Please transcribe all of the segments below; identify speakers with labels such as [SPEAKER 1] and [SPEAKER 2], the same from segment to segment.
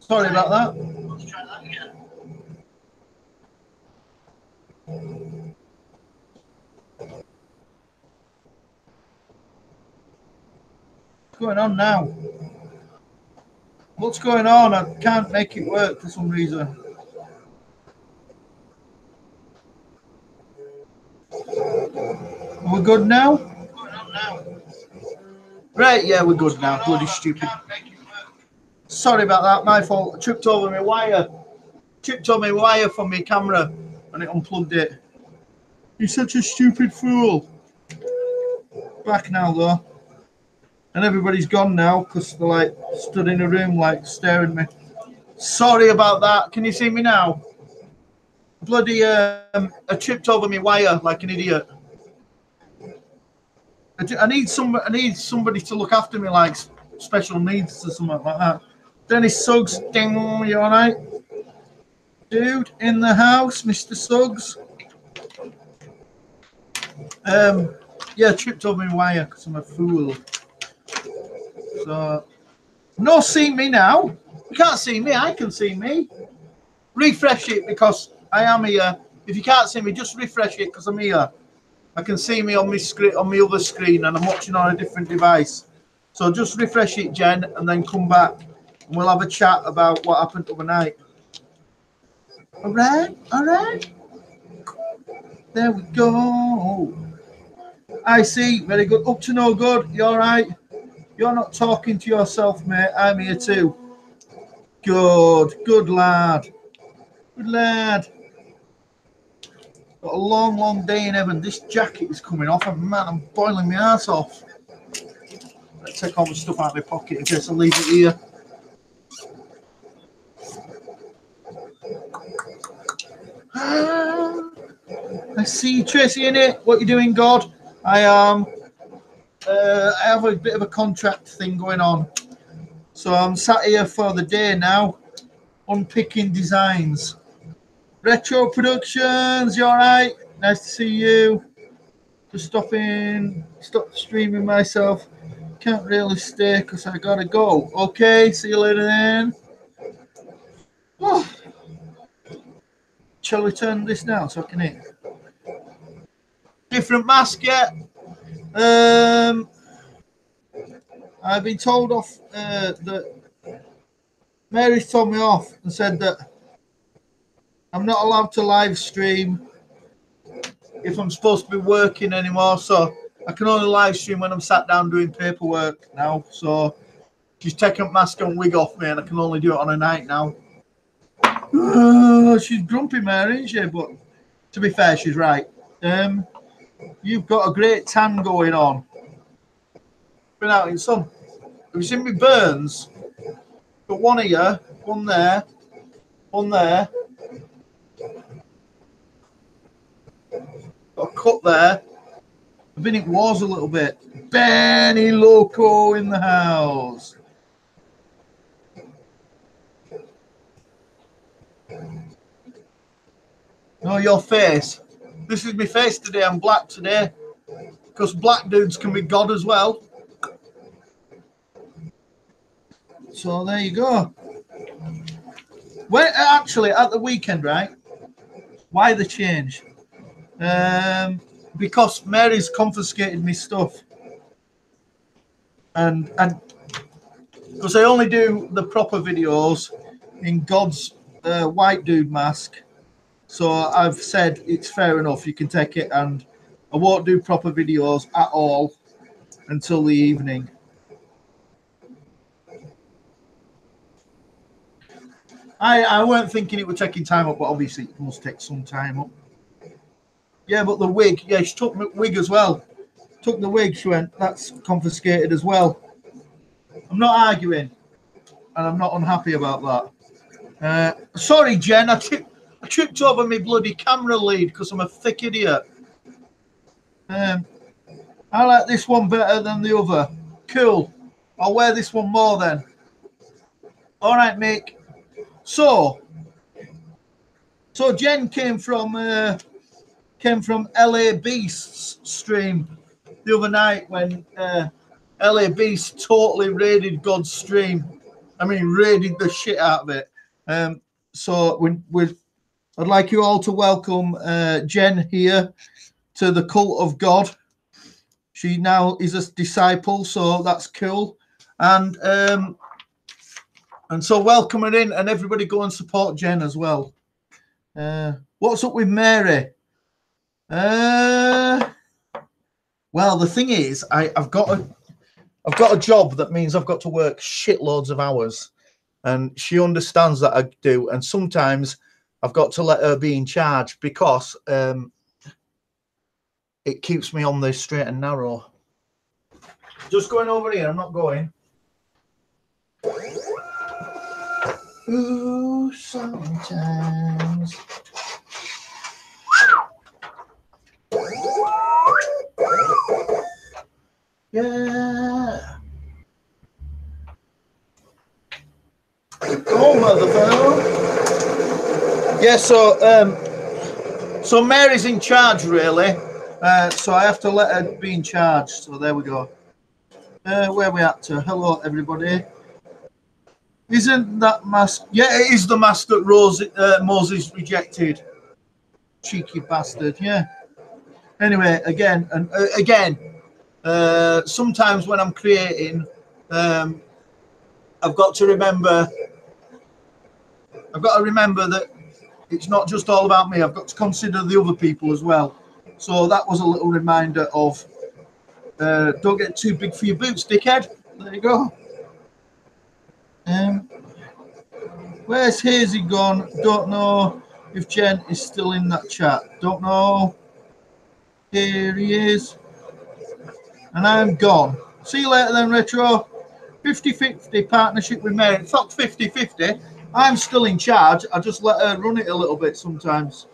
[SPEAKER 1] Sorry about that.
[SPEAKER 2] Let's try that again.
[SPEAKER 1] What's going on now? What's going on? I can't make it work for some reason. Are we good now?
[SPEAKER 2] What's going on now?
[SPEAKER 1] Right, yeah, we're good now. Bloody stupid. Sorry about that, my fault. I tripped over my wire. Tripped over my wire from my camera and it unplugged it. You're such a stupid fool. Back now though. And everybody's gone now because they're like stood in a room like staring at me. Sorry about that. Can you see me now? Bloody I tripped over my wire like an idiot. I need somebody to look after me like special needs or something like that. Dennis Suggs, ding, you alright? Dude in the house, Mr. Suggs. Yeah, tripped over my wire because I'm a fool. So, no, see me now. You can't see me. I can see me. Refresh it because I am here. If you can't see me, just refresh it because I'm here. I can see me on my screen, on my other screen, and I'm watching on a different device. So just refresh it, Jen, and then come back, and we'll have a chat about what happened overnight. All right, all right. There we go. I see. Very good. Up to no good. You all right? You're not talking to yourself, mate. I'm here too. Good. Good lad. Good lad. Got a long, long day in heaven. This jacket is coming off, and man, I'm boiling my ass off. Let's take all my stuff out of my pocket in case I leave it here. I see Tracy in it. What you doing, God? I am. I have a bit of a contract thing going on, so I'm sat here for the day now, unpicking designs. Retro Productions, you all right? Nice to see you. Just stop streaming myself. Can't really stay because I gotta go. Okay, see you later then. Oh. Shall we turn this now so I can eat? Different mask, yeah. I've been told off that Mary's told me off and said that I'm not allowed to live stream if I'm supposed to be working anymore. So I can only live stream when I'm sat down doing paperwork now. So she's taken mask and wig off me, and I can only do it on a night now. She's grumpy, Mary, isn't she? But to be fair, she's right. You've got a great tan going on. Been out in sun. Have you seen me burns? Got one here, one there, one there. Got a cut there. I've been in wars a little bit. Benny Loco in the house. No, your face. This is my face today. I'm black today. Because black dudes can be God as well. So there you go. Well, actually, at the weekend, right? Why the change? Because Mary's confiscated me stuff. And because I only do the proper videos in God's white dude mask. So I've said it's fair enough. You can take it, and I won't do proper videos at all until the evening. I weren't thinking it was taking time up, but obviously it must take some time up. Yeah, but the wig, yeah, she took the wig as well. Took the wig, she went, that's confiscated as well. I'm not arguing, and I'm not unhappy about that. Sorry, Jen, I tripped over my bloody camera lead because I'm a thick idiot. I like this one better than the other. Cool. I'll wear this one more then. All right, Mick. So Jen came from LA Beast's stream the other night when LA Beast totally raided God's stream. I mean, raided the shit out of it. So I'd like you all to welcome Jen here to the Cult of God. She now is a disciple, so that's cool. And so welcome her in, and everybody go and support Jen as well. What's up with Mary? Well, the thing is, I've got a job that means I've got to work shitloads of hours, and she understands that I do. And sometimes I've got to let her be in charge because it keeps me on the straight and narrow. Just going over here. I'm not going. Ooh, sometimes. Yeah. Go, motherfucker. Yeah, so Mary's in charge, really. So I have to let her be in charge. So there we go. Where are we at to? Hello, everybody. Isn't that mask? Yeah, it is the mask that Moses rejected. Cheeky bastard. Yeah. Anyway, again, sometimes when I'm creating, I've got to remember that it's not just all about me. I've got to consider the other people as well. So that was a little reminder of don't get too big for your boots, dickhead. There you go. Where's Hazy gone? Don't know if Jen is still in that chat. Don't know. Here he is. And I'm gone. See you later then, Retro. 50-50 partnership with Mary. It's not 50-50. I'm still in charge. I just let her run it a little bit sometimes.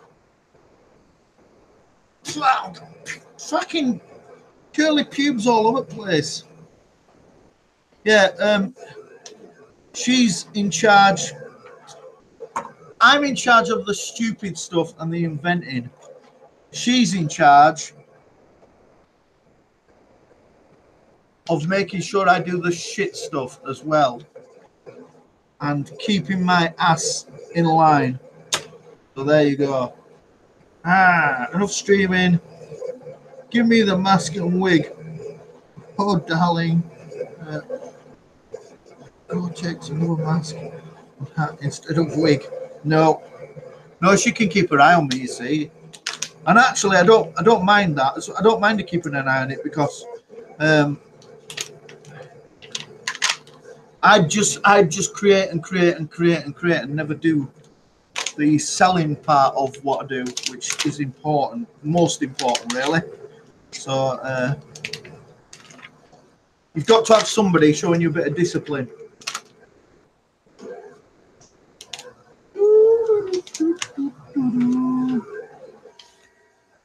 [SPEAKER 1] Fucking curly pubes all over the place. Yeah, she's in charge. I'm in charge of the stupid stuff and the inventing. She's in charge of making sure I do the shit stuff as well and keeping my ass in line. So there you go. Enough streaming. Give me the mask and wig. Oh, darling. Go take some more mask and hat instead of wig. No, she can keep her eye on me, you see. And actually, I don't mind that. I don't mind her keeping an eye on it because I just create and never do the selling part of what I do, which is important, most important, really. So you've got to have somebody showing you a bit of discipline.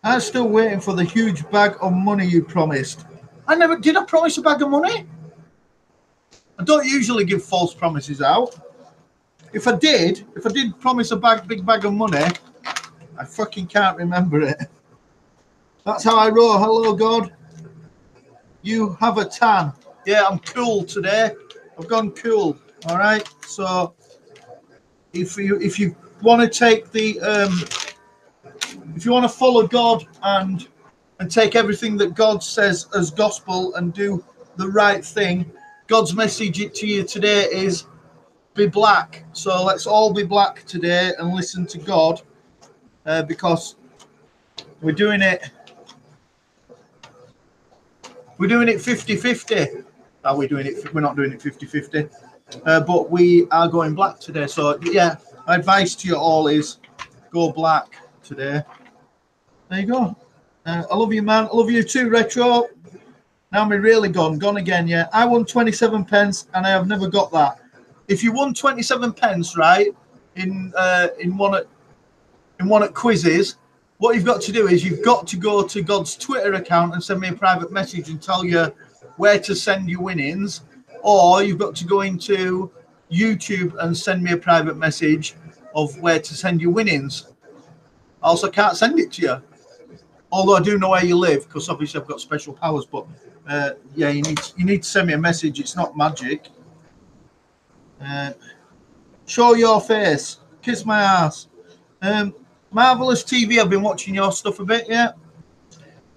[SPEAKER 1] I'm still waiting for the huge bag of money you promised. I promise a bag of money? I don't usually give false promises out. If I did promise a big bag of money, I fucking can't remember it. That's how I roll. Hello, God. You have a tan. Yeah, I'm cool today. I've gone cool. All right. So if you want to take the if you want to follow God and take everything that God says as gospel and do the right thing, God's message to you today is be black. So let's all be black today and listen to God because we're doing it 50-50. Are we doing it? We're not doing it 50-50. But we are going black today. So yeah, my advice to you all is go black today. There you go. I love you, man. I love you too, Retro. Now I'm really gone again. Yeah, I won 27 pence, and I have never got that. If you won 27 pence, right, in one at quizzes, what you've got to do is you've got to go to God's Twitter account and send me a private message and tell you where to send your winnings, or you've got to go into YouTube and send me a private message of where to send your winnings. I also can't send it to you, although I do know where you live because obviously I've got special powers. But yeah, you need to send me a message. It's not magic. Show your face. Kiss my ass. Marvelous TV. I've been watching your stuff a bit, yeah.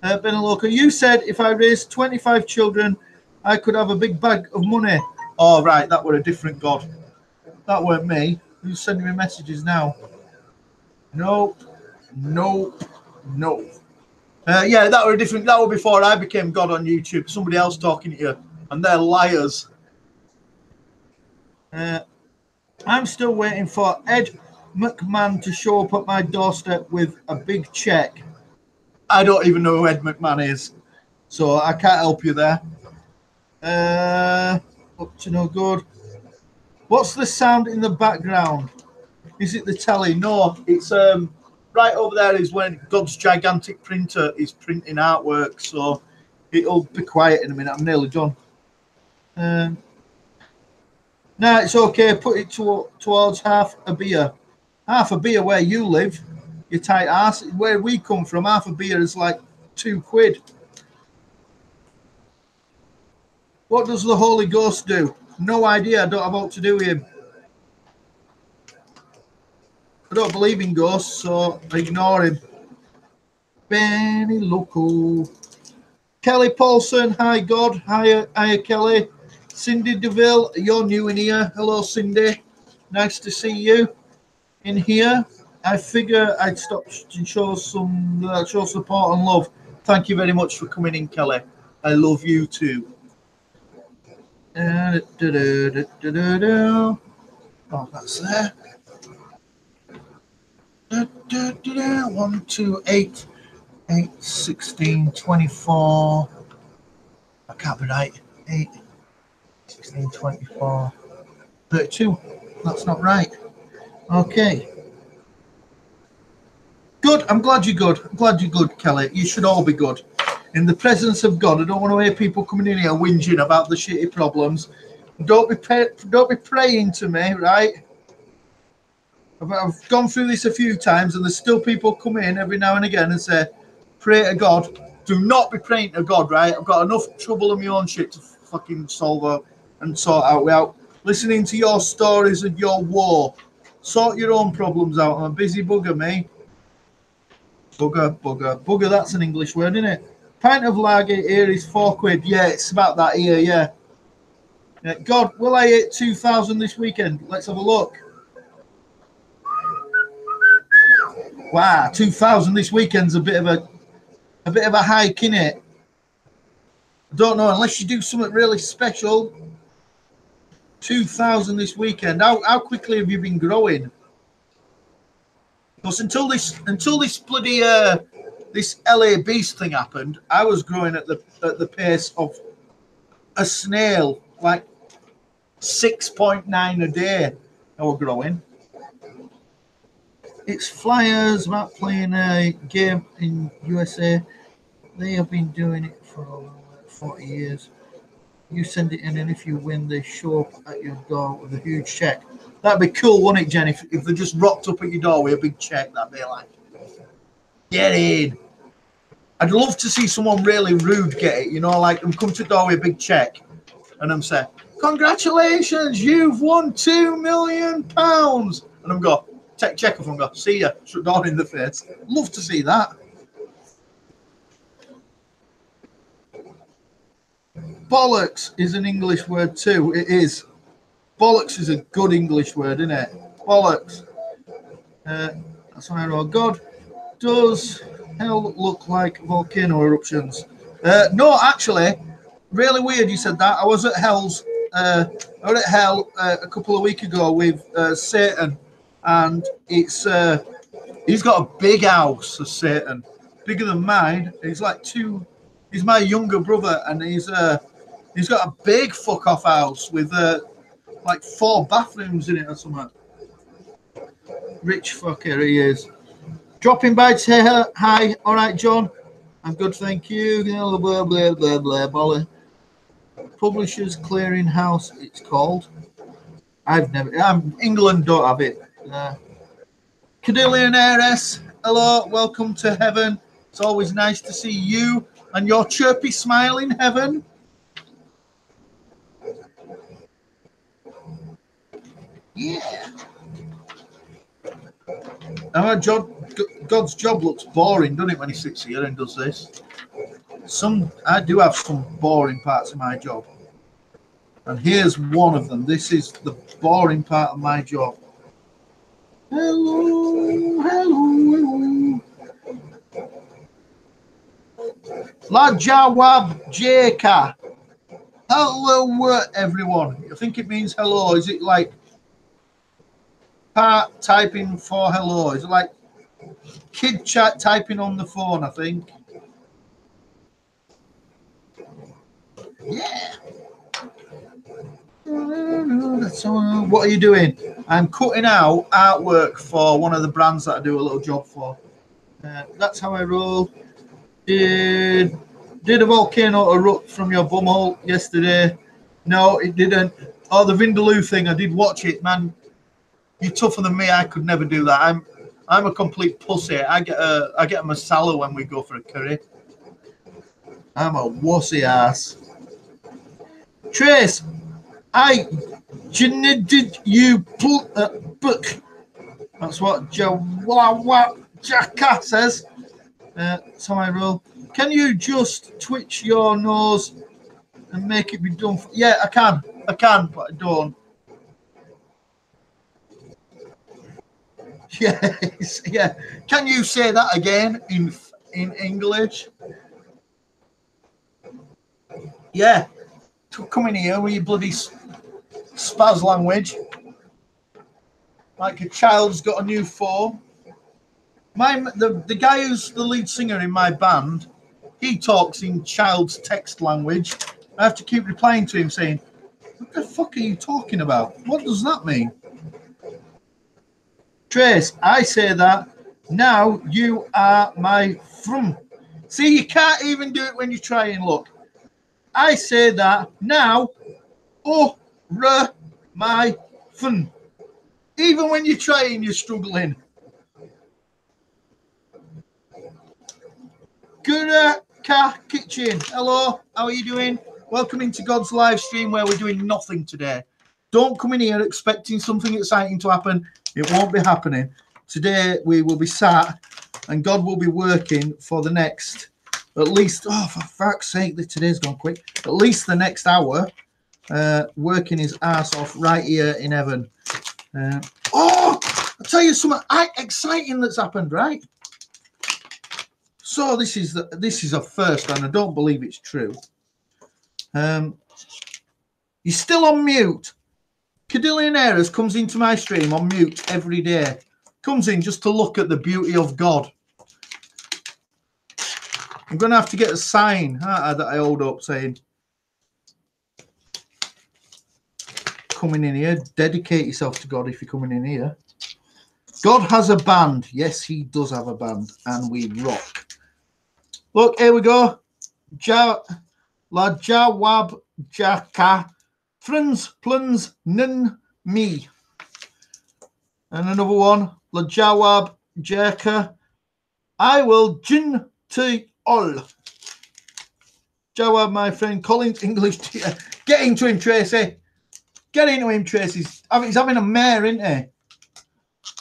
[SPEAKER 1] Been a local. You said if I raised 25 children, I could have a big bag of money. Oh, right. That were a different God. That weren't me. Who's sending me messages now? Nope. Nope. Nope. Yeah, that were a different. That were before I became God on YouTube. Somebody else talking to you, and they're liars. I'm still waiting for Ed McMahon to show up at my doorstep with a big check. I don't even know who Ed McMahon is, so I can't help you there. Up to no good. What's the sound in the background? Is it the telly? No, it's right over there is when God's gigantic printer is printing artwork, so it'll be quiet in a minute. I'm nearly done. No, it's okay. Put it towards half a beer. Half a beer where you live, you tight ass. Where we come from, half a beer is like £2. What does the Holy Ghost do? No idea. I don't have what to do with him. I don't believe in ghosts, so ignore him. Benny Loco. Kelly Paulson, hi God. Hi Kelly. Cindy DeVille, you're new in here. Hello, Cindy. Nice to see you in here. I figure I'd stop to show support and love. Thank you very much for coming in, Kelly. I love you too. Oh, that's there. 1, 2, 8, 8, 16, 24. I can't be right. 8, 16, 24, 32. That's not right. Okay. Good. I'm glad you're good. I'm glad you're good, Kelly. You should all be good. In the presence of God, I don't want to hear people coming in here whinging about the shitty problems. Don't be praying to me, right? I've gone through this a few times, and there's still people come in every now and again and say, "Pray to God." Do not be praying to God, right? I've got enough trouble in my own shit to fucking solve out and sort out without listening to your stories of your woe. Sort your own problems out. I'm a busy bugger, me. Bugger. That's an English word, isn't it? Pint of lager here is £4. Yeah, it's about that here, yeah. God, will I hit 2,000 this weekend? Let's have a look. Wow, 2,000 this weekend's a bit of a hike, innit? I don't know, unless you do something really special. 2,000 this weekend. How quickly have you been growing? Because until this bloody this LA Beast thing happened, I was growing at the pace of a snail, like 6.9 a day. I was growing. It's Flyers about playing a game in USA. They have been doing it for over 40 years. You send it in, and if you win, they show up at your door with a huge check. That'd be cool, wouldn't it, Jen? If they just rocked up at your door with a big check, that'd be like, get in. I'd love to see someone really rude get it, you know, like them come to the door with a big check and them say, "Congratulations, you've won £2 million." And I'm go, take check off and go, "See ya," shut door in the face. Love to see that. Bollocks is an English word too. It is. Bollocks is a good English word, isn't it? Bollocks. That's what I wrote. God, does hell look like volcano eruptions? No, actually, really weird you said that. I was at hell a couple of weeks ago with Satan, and it's he's got a big house, Satan, bigger than mine. He's like he's my younger brother, and he's got a big fuck off house with like 4 bathrooms in it or something. Rich fucker he is. Dropping by to say hi. All right, John. I'm good, thank you. Blah blah blah blah blah. Bolly. Publishers Clearinghouse, it's called. England don't have it. Cadillion Heiress, hello, welcome to heaven. It's always nice to see you and your chirpy smile in heaven. Yeah. Now, God's job looks boring, doesn't it, when he sits here and does this? I do have some boring parts of my job. And here's one of them. This is the boring part of my job. Hello, hello, hello. La Jawab Jeka. Hello, everyone. I think it means hello. Is it like part typing for hello? Is it like kid chat typing on the phone, I think? Yeah. What are you doing? I'm cutting out artwork for one of the brands that I do a little job for. That's how I roll. Did a volcano erupt from your bumhole yesterday? No, it didn't. Oh, the Vindaloo thing, I did watch it, man. You're tougher than me. I could never do that. I'm a complete pussy. I get a masala when we go for a curry. I'm a wussy ass. Trace, did you pull a book? That's what Jacka says. So I roll. Can you just twitch your nose and make it be done? Yeah, I can, but I don't. Yes, yeah. Can you say that again in English? Yeah. Come in here with your bloody spaz language. Like a child's got a new phone. The guy who's the lead singer in my band, he talks in child's text language. I have to keep replying to him saying, "What the fuck are you talking about? What does that mean?" Trace, I say that. Now you are my friend. See, you can't even do it when you try and look. I say that now. Oh, my friend. Even when you're trying, you're struggling. Guraka Kitchen. Hello, how are you doing? Welcome into God's live stream where we're doing nothing today. Don't come in here expecting something exciting to happen. It won't be happening. Today we will be sat and God will be working for the next, at least, oh, for fuck's sake, today's gone quick. At least the next hour, working his ass off right here in heaven. I'll tell you something exciting that's happened, right? So this is a first, and I don't believe it's true. You're still on mute. Cadillionaires comes into my stream on mute every day. Comes in just to look at the beauty of God. I'm going to have to get a sign that I hold up saying, coming in here, dedicate yourself to God if you're coming in here. God has a band. Yes, he does have a band, and we rock. Look, here we go. La Jawab Jaka. Friends, pluns, nin, me. And another one. La Jawab Jaka. I will jin to all. Jawab, my friend. Collins, English teacher. Get into him, Tracy. Get into him, Tracy. He's having a mare, isn't he?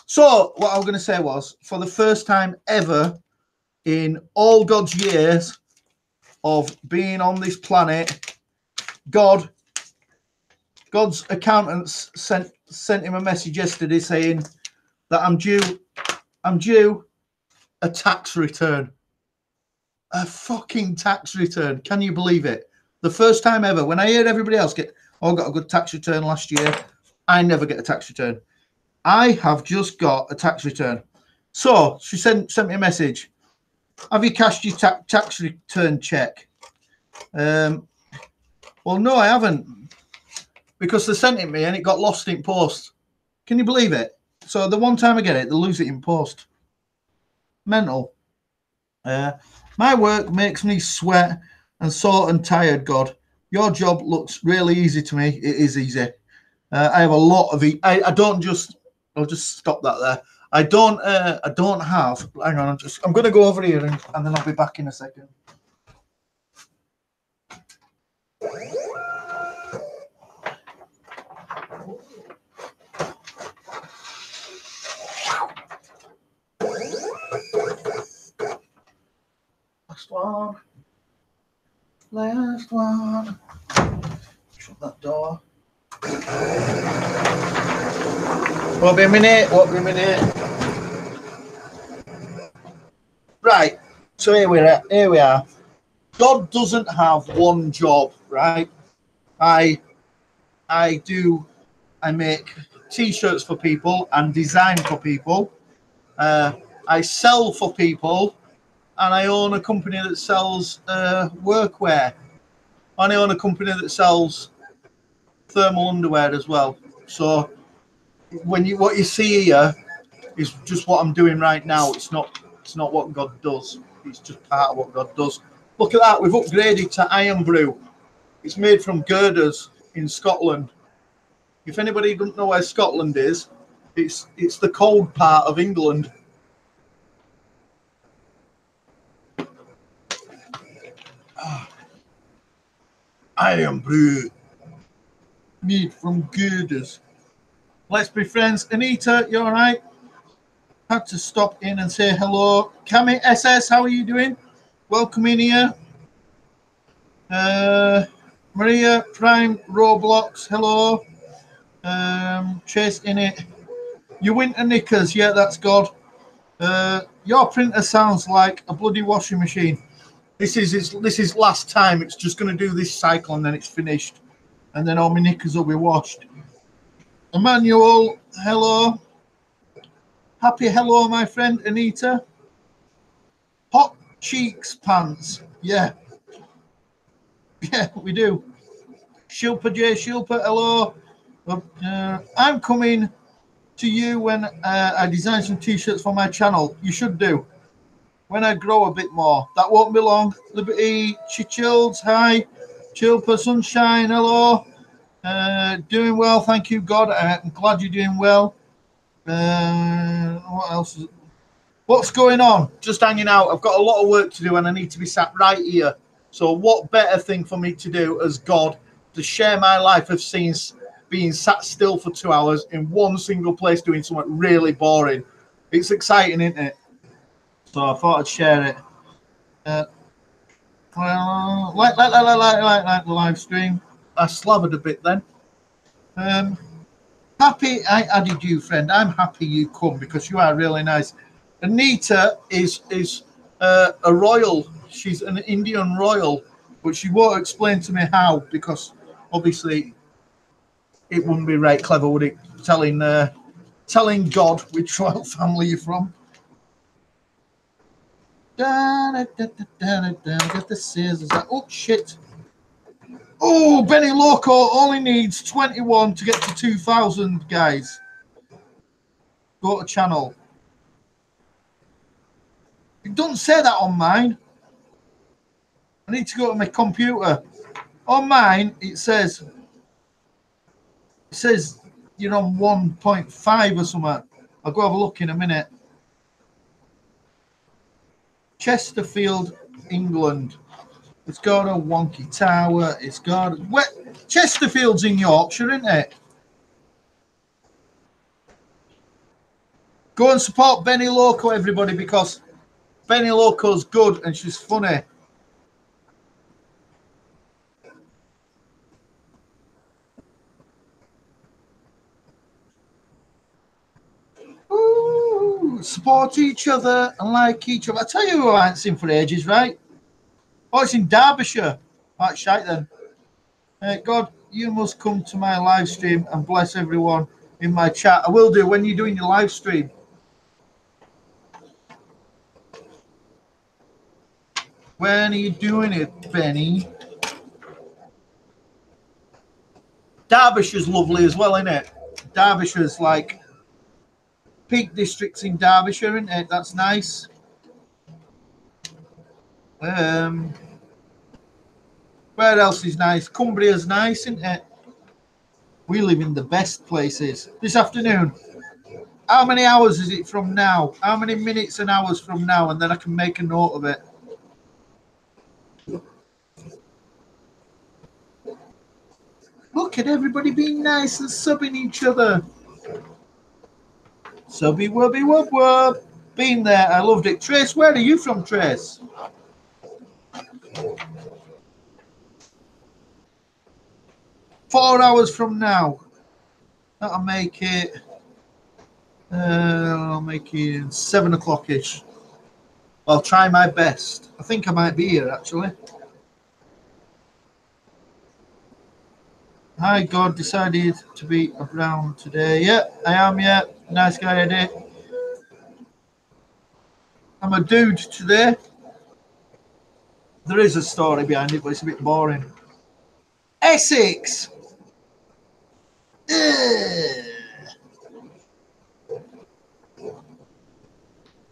[SPEAKER 1] So, what I was going to say was, for the first time ever in all God's years of being on this planet, God's accountants sent him a message yesterday saying that I'm due a tax return. A fucking tax return. Can you believe it? The first time ever. When I heard everybody else got a good tax return last year, I never get a tax return. I have just got a tax return. So she sent me a message. Have you cashed your tax return check? Well, no, I haven't. Because they sent it me and it got lost in post. Can you believe it? So the one time I get it, they lose it in post. Mental. My work makes me sweat and sore and tired, God. Your job looks really easy to me. It is easy. I have a lot of it. I don't just... I'll just stop that there. I don't have... Hang on, I'm going to go over here and then I'll be back in a second. one. Last one. Shut that door. Won't be a minute. Won't be a minute. Right. So here we are. Here we are. God doesn't have one job, right? I make t-shirts for people and design for people. I sell for people, and I own a company that sells workwear. And I own a company that sells thermal underwear as well. So what you see here is just what I'm doing right now. It's not what God does. It's just part of what God does. Look at that. We've upgraded to Iron Brew. It's made from girders in Scotland. If anybody doesn't know where Scotland is, it's the cold part of England. Iron Brew. Made from girders. Let's be friends. Anita, you all right? Had to stop in and say hello. Cami SS, how are you doing? Welcome in here. Maria Prime Roblox, hello. Chase in it. You winter knickers, yeah, that's God. Your printer sounds like a bloody washing machine. This is last time. It's just going to do this cycle and then it's finished, and then all my knickers will be washed. Emmanuel, hello. Happy hello, my friend Anita. Hot cheeks pants, yeah. Yeah, we do. Shilpa J. Shilpa, hello. I'm coming to you when I design some t-shirts for my channel. You should do. When I grow a bit more. That won't be long. Liberty Chichilds, hi. Shilpa Sunshine, hello. Doing well, thank you, God. I'm glad you're doing well. What else? What's going on? Just hanging out. I've got a lot of work to do and I need to be sat right here. So what better thing for me to do as God to share my life of being sat still for 2 hours in one single place doing something really boring. It's exciting, isn't it? So I thought I'd share it. Like the live stream. I slathered a bit then. Happy I added you, friend. I'm happy you come because you are really nice. Anita is a royal. She's an Indian royal, but she won't explain to me how because obviously it wouldn't be right clever, would it? Telling God which royal family you're from. Get the scissors. Oh shit! Oh, Benny Loco only needs 21 to get to 2,000, guys. Go to channel. It doesn't say that on mine. I need to go to my computer. On mine, it says you're on 1.5 or something. I'll go have a look in a minute. Chesterfield, England. It's got a wonky tower. It's got Chesterfield's in Yorkshire, isn't it? Go and support Benny Loco, everybody, because Benny Loco's good and she's funny. Ooh, support each other and like each other. I tell you who I ain't seen for ages, right? Oh, it's in Derbyshire. That's shite then. God, you must come to my live stream and bless everyone in my chat. I will do when you're doing your live stream. When are you doing it, Benny? Derbyshire's lovely as well, isn't it? Derbyshire's like Peak District's in Derbyshire, isn't it? That's nice. Where else is nice? Cumbria's nice, isn't it? We live in the best places. This afternoon, how many hours is it from now? How many minutes and hours from now? And then I can make a note of it. Look at everybody being nice and subbing each other. Subby wubby wub wub. Been there. I loved it. Trace, where are you from, Trace? 4 hours from now. That'll make it. I'll make it 7 o'clock ish. I'll try my best. I think I might be here actually. Hi, God decided to be around today. Yeah, I am. Yeah, nice guy, Eddie. I'm a dude today. There is a story behind it, but it's a bit boring. Essex. Ugh.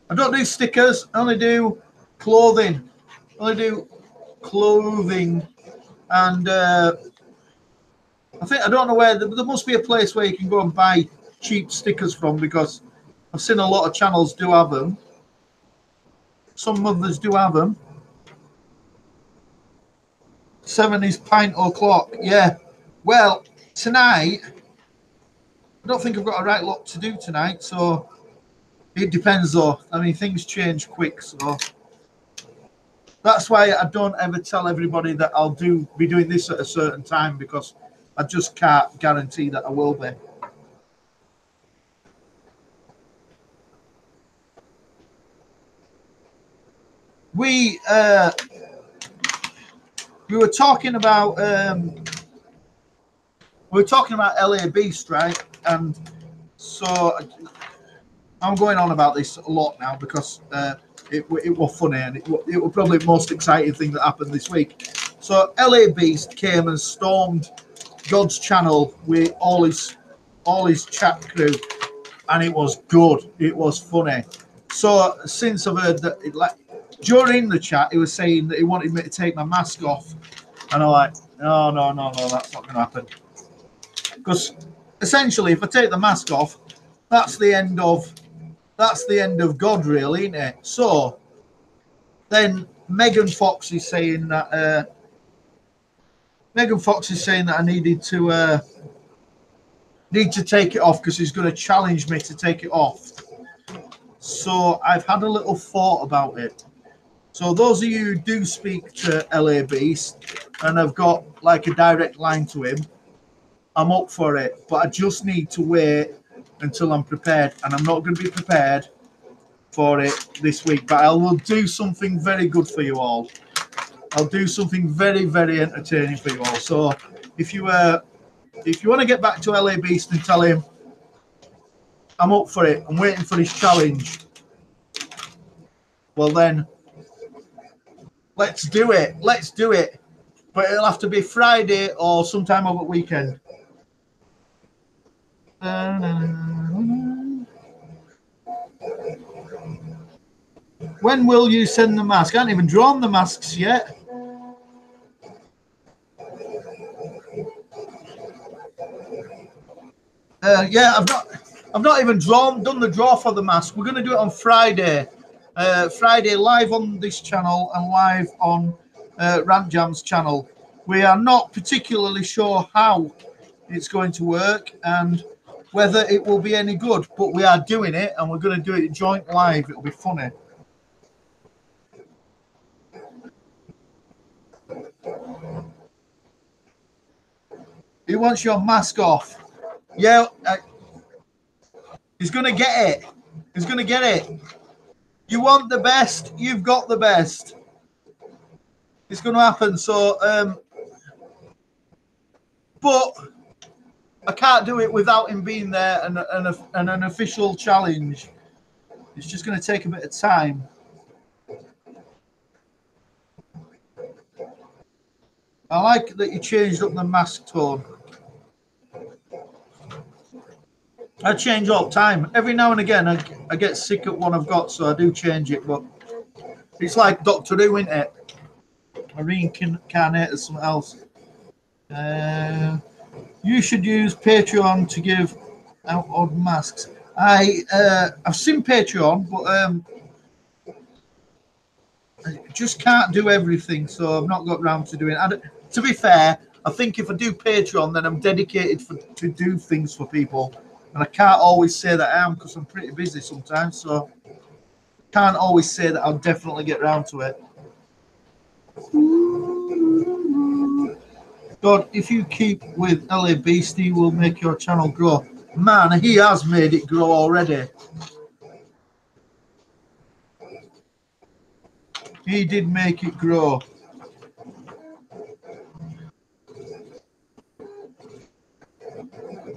[SPEAKER 1] I don't do stickers. I only do clothing. I only do clothing, and I don't know where. There must be a place where you can go and buy cheap stickers from, because I've seen a lot of channels do have them. Some others do have them. 7 is pint o'clock. Yeah. Well, tonight, I don't think I've got a right lot to do tonight, so it depends though. I mean, things change quick, so that's why I don't ever tell everybody that I'll be doing this at a certain time, because I just can't guarantee that I will be. We were talking about LA Beast, right? And so I'm going on about this a lot now because it was funny, and it was probably the most exciting thing that happened this week. So LA Beast came and stormed God's channel with all his chat crew, and it was good. It was funny. So since I've heard that, during the chat, he was saying that he wanted me to take my mask off, and I'm like, no, that's not going to happen. Because essentially, if I take the mask off, that's the end of God, really, isn't it? So then Megan Fox is saying that I need to take it off because he's going to challenge me to take it off. So I've had a little thought about it. So those of you who do speak to LA Beast and have got like a direct line to him, I'm up for it. But I just need to wait until I'm prepared, and I'm not going to be prepared for it this week. But I will do something very good for you all. I'll do something very, very entertaining for you all. So if you want to get back to LA Beast and tell him I'm up for it, I'm waiting for his challenge, well then, let's do it. Let's do it. But it'll have to be Friday or sometime over the weekend. When will you send the mask? I haven't even drawn the masks yet. Yeah, I've not even done the draw for the mask. We're going to do it on Friday. Friday, live on this channel and live on Rant Jam's channel. We are not particularly sure how it's going to work and whether it will be any good, but we are doing it, and we're going to do it joint live. It'll be funny. Who wants your mask off? Yeah, he's going to get it. He's going to get it. You want the best, you've got the best. It's going to happen. So, but I can't do it without him being there and an official challenge. It's just going to take a bit of time. I like that you changed up the mask tone. I change all the time. Every now and again, I get sick at one I've got, so I do change it. But it's like Doctor Who, isn't it? I reincarnate as something else. You should use Patreon to give out odd masks. I've seen Patreon, but I just can't do everything, so I've not got round to doing it. To be fair, I think if I do Patreon, then I'm dedicated to do things for people. And I can't always say that I am because I'm pretty busy sometimes, so can't always say that I'll definitely get round to it. God, if you keep with LA Beast, he will make your channel grow. Man, he has made it grow already. He did make it grow.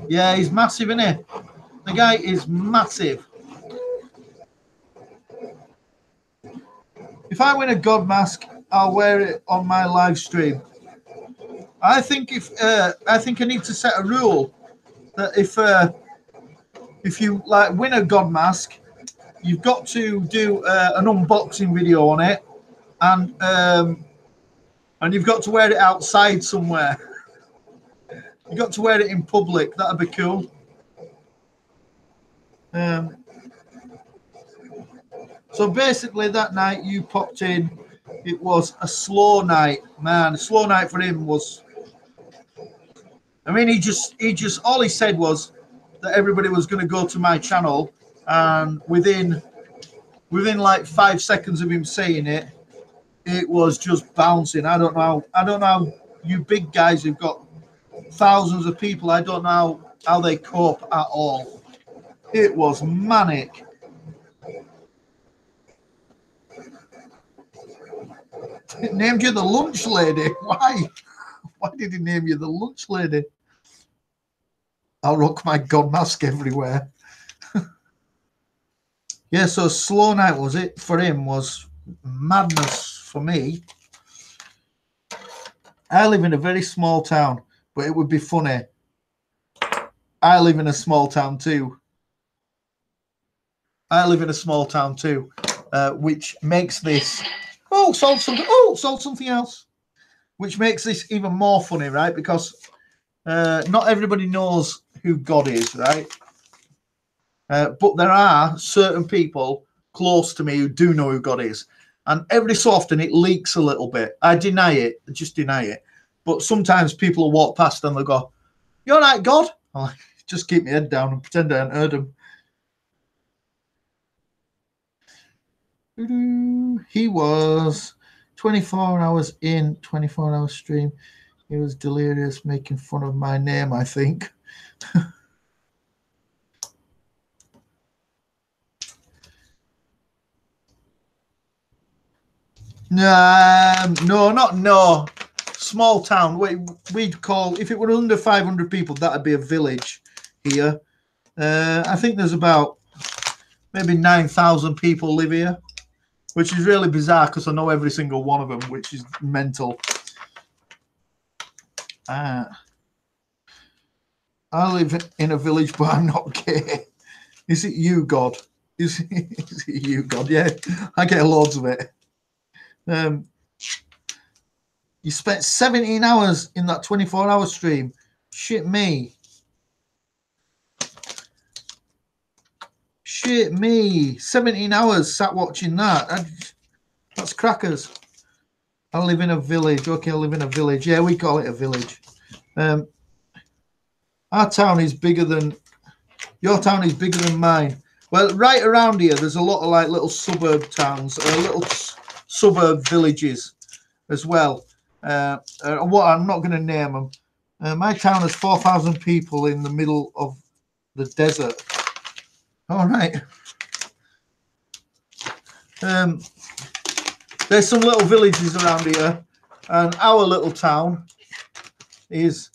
[SPEAKER 1] Yeah, he's massive, isn't he? The guy is massive. If I win a God mask, I'll wear it on my live stream. I think I need to set a rule that if you like win a God mask, you've got to do an unboxing video on it, and you've got to wear it outside somewhere. You've got to wear it in public. That'd be cool. So basically, that night you popped in. It was a slow night, man. A slow night for him was. I mean, he just all he said was that everybody was going to go to my channel, and within like 5 seconds of him saying it, it was just bouncing. I don't know how you big guys who've got thousands of people. I don't know how they cope at all. It was manic. It named you the lunch lady. Why? Why did he name you the lunch lady? I'll rock my God mask everywhere. Yeah, so slow night was it for him was madness for me. I live in a very small town, but it would be funny. I live in a small town too. Which makes this. Oh, sold something else. Which makes this even more funny, right? Because not everybody knows who God is, right? But there are certain people close to me who do know who God is. And every so often it leaks a little bit. I just deny it. But sometimes people will walk past and they'll go, "You all right, God?" I'm like, just keep my head down and pretend I hadn't heard him. He was 24 hours in, 24-hour stream. He was delirious, making fun of my name, I think. No. Small town. We'd call, if it were under 500 people, that'd be a village here. I think there's about maybe 9,000 people live here, which is really bizarre because I know every single one of them, which is mental. I live in a village, but I'm not gay. Is it you, God? Is it you, God? Yeah, I get loads of it. You spent 17 hours in that 24-hour stream. Shit me. 17 hours sat watching that. That's crackers. I live in a village. Okay, I live in a village. Yeah, we call it a village. Our town is bigger than... Your town is bigger than mine. Well, right around here, there's a lot of like little suburb towns, little suburb villages as well. What I'm not going to name them. My town has 4,000 people in the middle of the desert. All right. There's some little villages around here, and our little town is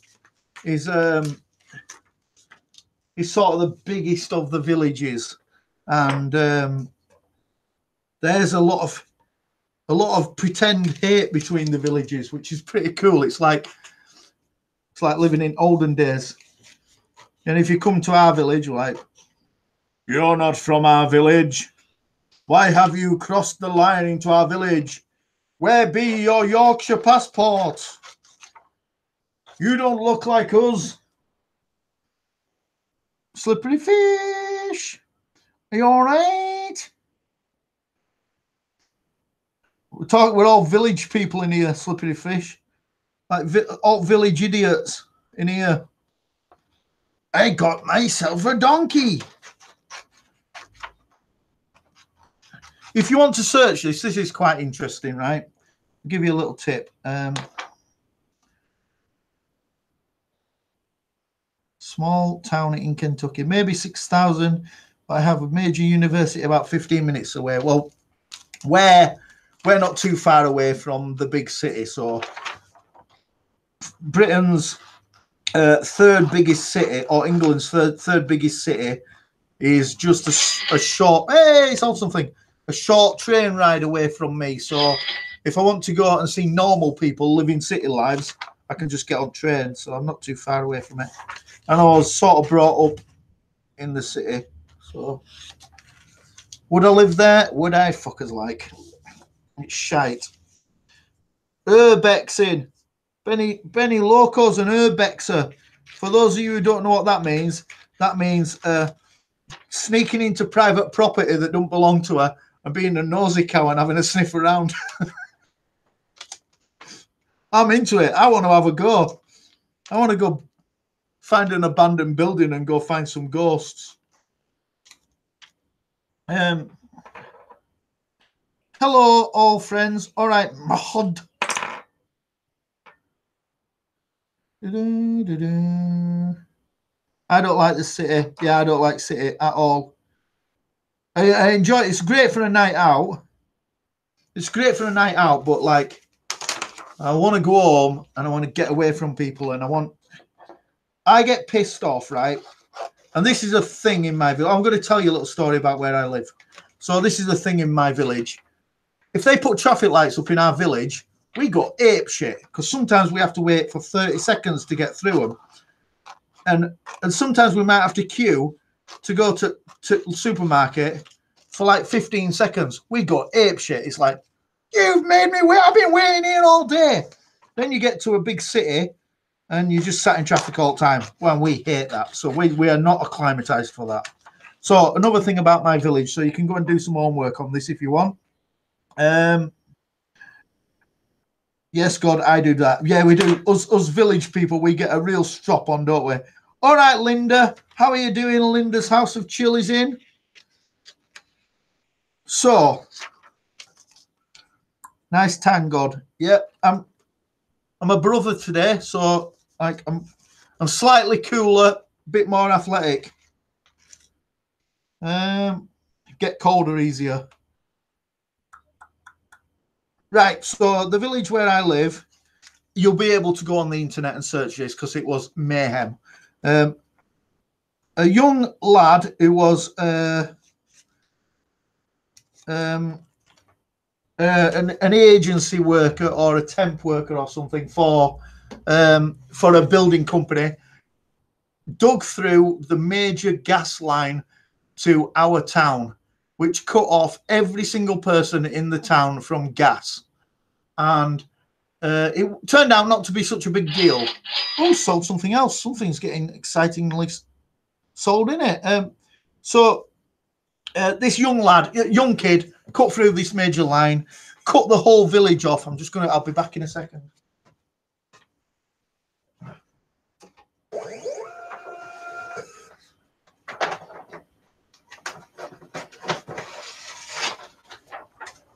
[SPEAKER 1] sort of the biggest of the villages, and there's a lot of pretend hate between the villages, which is pretty cool. It's like living in olden days. And if you come to our village, you're like, "You're not from our village. Why have you crossed the line into our village? Where be your Yorkshire passport? You don't look like us." Slippery fish. Are you all right? We're all village people in here, slippery fish. Like all village idiots in here. I got myself a donkey. If you want to search this is quite interesting, right? I'll give you a little tip. Small town in Kentucky, maybe 6,000, but I have a major university about 15 minutes away. Well, we're not too far away from the big city. So Britain's third biggest city, or England's third biggest city, is just a short, hey, it's all something, a short train ride away from me. So if I want to go out and see normal people living city lives, I can just get on train. So I'm not too far away from it. And I was sort of brought up in the city. So would I live there? Would I? Fuckers like. It's shite. Urbexing. Benny Locos and Urbexer. For those of you who don't know what that means sneaking into private property that don't belong to her and being a nosy cow and having a sniff around. I'm into it. I want to have a go. I want to go find an abandoned building and go find some ghosts. Hello, all friends. All right, Mahod. I don't like the city. Yeah, I don't like city at all. I enjoy it. It's great for a night out. It's great for a night out, but like, I want to go home and I want to get away from people, and I get pissed off, right? And this is a thing in my village. I'm going to tell you a little story about where I live. So this is the thing in my village. If they put traffic lights up in our village, we go ape shit, because sometimes we have to wait for 30 seconds to get through them. And sometimes we might have to queue to go to the supermarket for like 15 seconds. We go ape shit. It's like, you've made me wait. I've been waiting here all day. Then you get to a big city and you just sat in traffic all the time. Well, we hate that. So we are not acclimatized for that. So another thing about my village, so you can go and do some homework on this if you want. Yes, God, I do that. Yeah, we do. Us village people, we get a real strop on, don't we? All right, Linda. How are you doing? Linda's House of Chill is in. So, nice tan, God. Yeah, I'm a brother today, so like I'm slightly cooler, a bit more athletic. Get colder easier. Right, so the village where I live, you'll be able to go on the internet and search this because it was mayhem. A young lad who was an agency worker or a temp worker or something for a building company dug through the major gas line to our town, which cut off every single person in the town from gas. And it turned out not to be such a big deal. Oh, sold something else. Something's getting excitingly sold in it. So this young kid, cut through this major line, cut the whole village off. I'll be back in a second.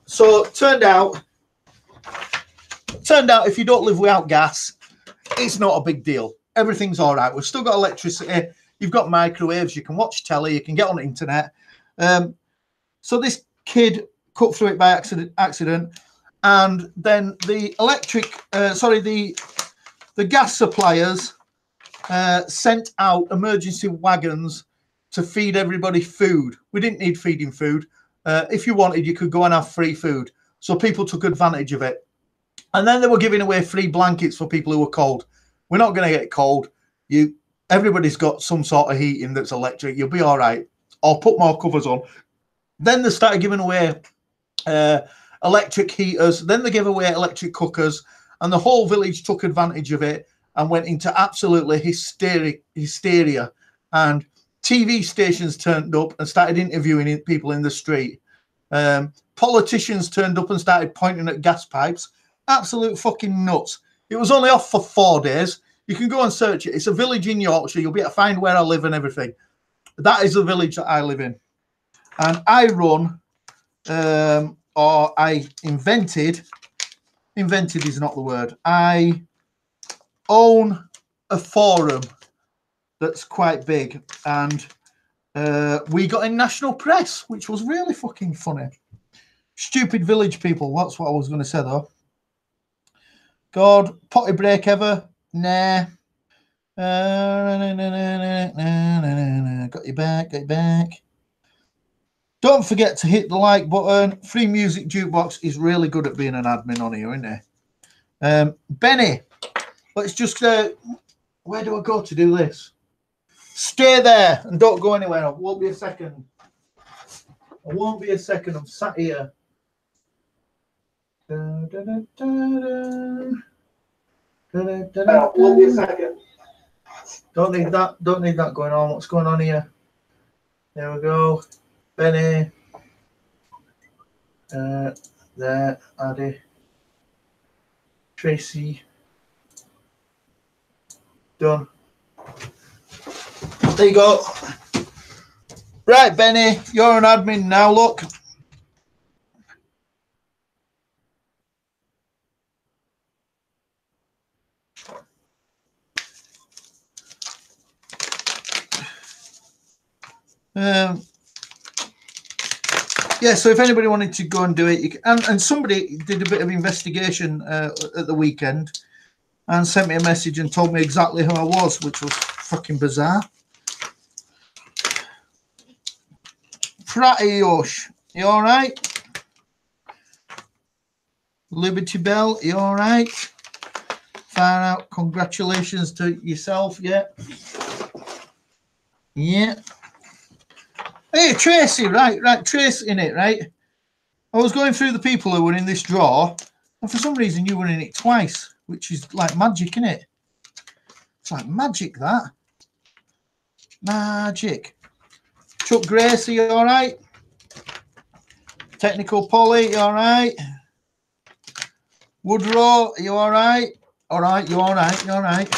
[SPEAKER 1] So it turned out if you don't live without gas, it's not a big deal. Everything's all right. We've still got electricity. You've got microwaves. You can watch telly. You can get on the internet. So this kid cut through it by accident, and then the the gas suppliers sent out emergency wagons to feed everybody food. We didn't need feeding food. If you wanted, you could go and have free food. So people took advantage of it. And then they were giving away free blankets for people who were cold. We're not going to get cold. Everybody's got some sort of heating that's electric. You'll be all right. Or put more covers on. Then they started giving away electric heaters. Then they gave away electric cookers. And the whole village took advantage of it and went into absolutely hysteria. And TV stations turned up and started interviewing people in the street. Politicians turned up and started pointing at gas pipes. Absolute fucking nuts. It was only off for 4 days. You can go and search it. It's a village in Yorkshire. You'll be able to find where I live and everything. That is the village that I live in. And I run, or I invented is not the word. I own a forum that's quite big, and we got in national press, which was really fucking funny. Stupid village people. That's what I was going to say though. God, potty break ever? Nah. Got you back. Got you back. Don't forget to hit the like button. Free Music Jukebox is really good at being an admin on here, isn't he? Benny, let's just... where do I go to do this? Stay there and don't go anywhere. I won't be a second. I won't be a second. I'm sat here. Won't be a second. Don't need that. Don't need that going on. What's going on here? There we go. Benny. There. Addy. Tracy. Done. There you go. Right, Benny, you're an admin now, look. Yeah, so if anybody wanted to go and do it, you can, and somebody did a bit of investigation at the weekend and sent me a message and told me exactly who I was, which was fucking bizarre. Pratiosh, you all right? Liberty Bell, you all right? Far out, congratulations to yourself, yeah. Yeah. Hey, Tracy, right, Tracy in it, right? I was going through the people who were in this draw, and for some reason you were in it twice, which is like magic, isn't it? It's like magic, that. Magic. Chuck Gracie, you all right? Technical Polly, you all right? Woodrow, you all right? All right, you all right? You all right?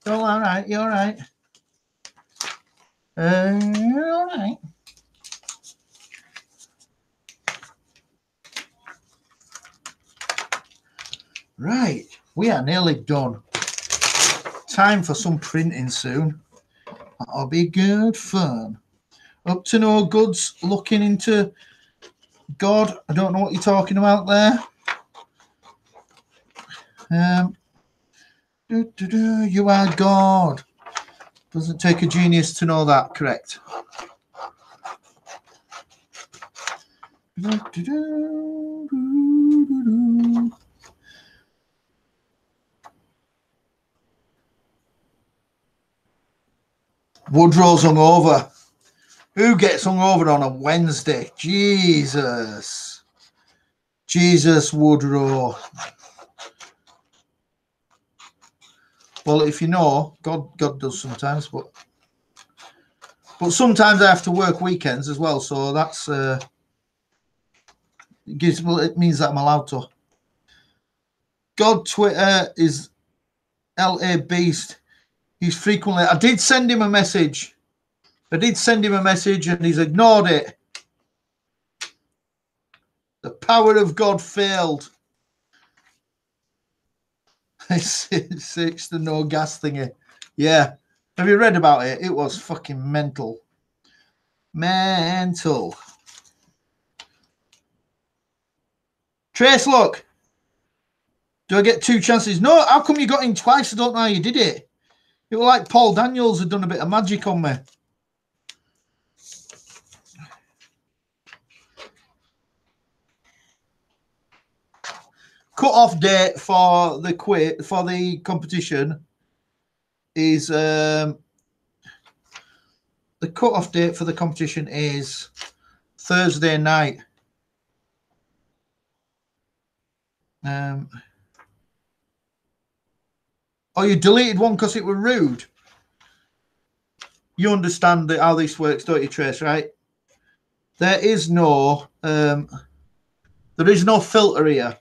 [SPEAKER 1] You all right? You all right? You're all right. Right, we are nearly done. Time for some printing soon. That'll be good fun. Up to no goods, looking into God. I don't know what you're talking about there. You are God. Doesn't take a genius to know that, correct? Woodrow's hungover. Who gets hungover on a Wednesday? Jesus. Jesus, Woodrow. Well, if you know, God does sometimes, but sometimes I have to work weekends as well, so that's it means that I'm allowed to. God Twitter is LA Beast. He's frequently. I did send him a message. And he's ignored it. The power of God failed. It's the no gas thingy. Yeah. Have you read about it? It was fucking mental. Mental. Trace, look. Do I get 2 chances? No, how come you got in twice? I don't know how you did it. It was like Paul Daniels had done a bit of magic on me. Cut-off date for the competition is the cut-off date for the competition is Thursday night. Oh, you deleted one because it was rude. You understand how this works, don't you, Trace? Right? There is no filter here.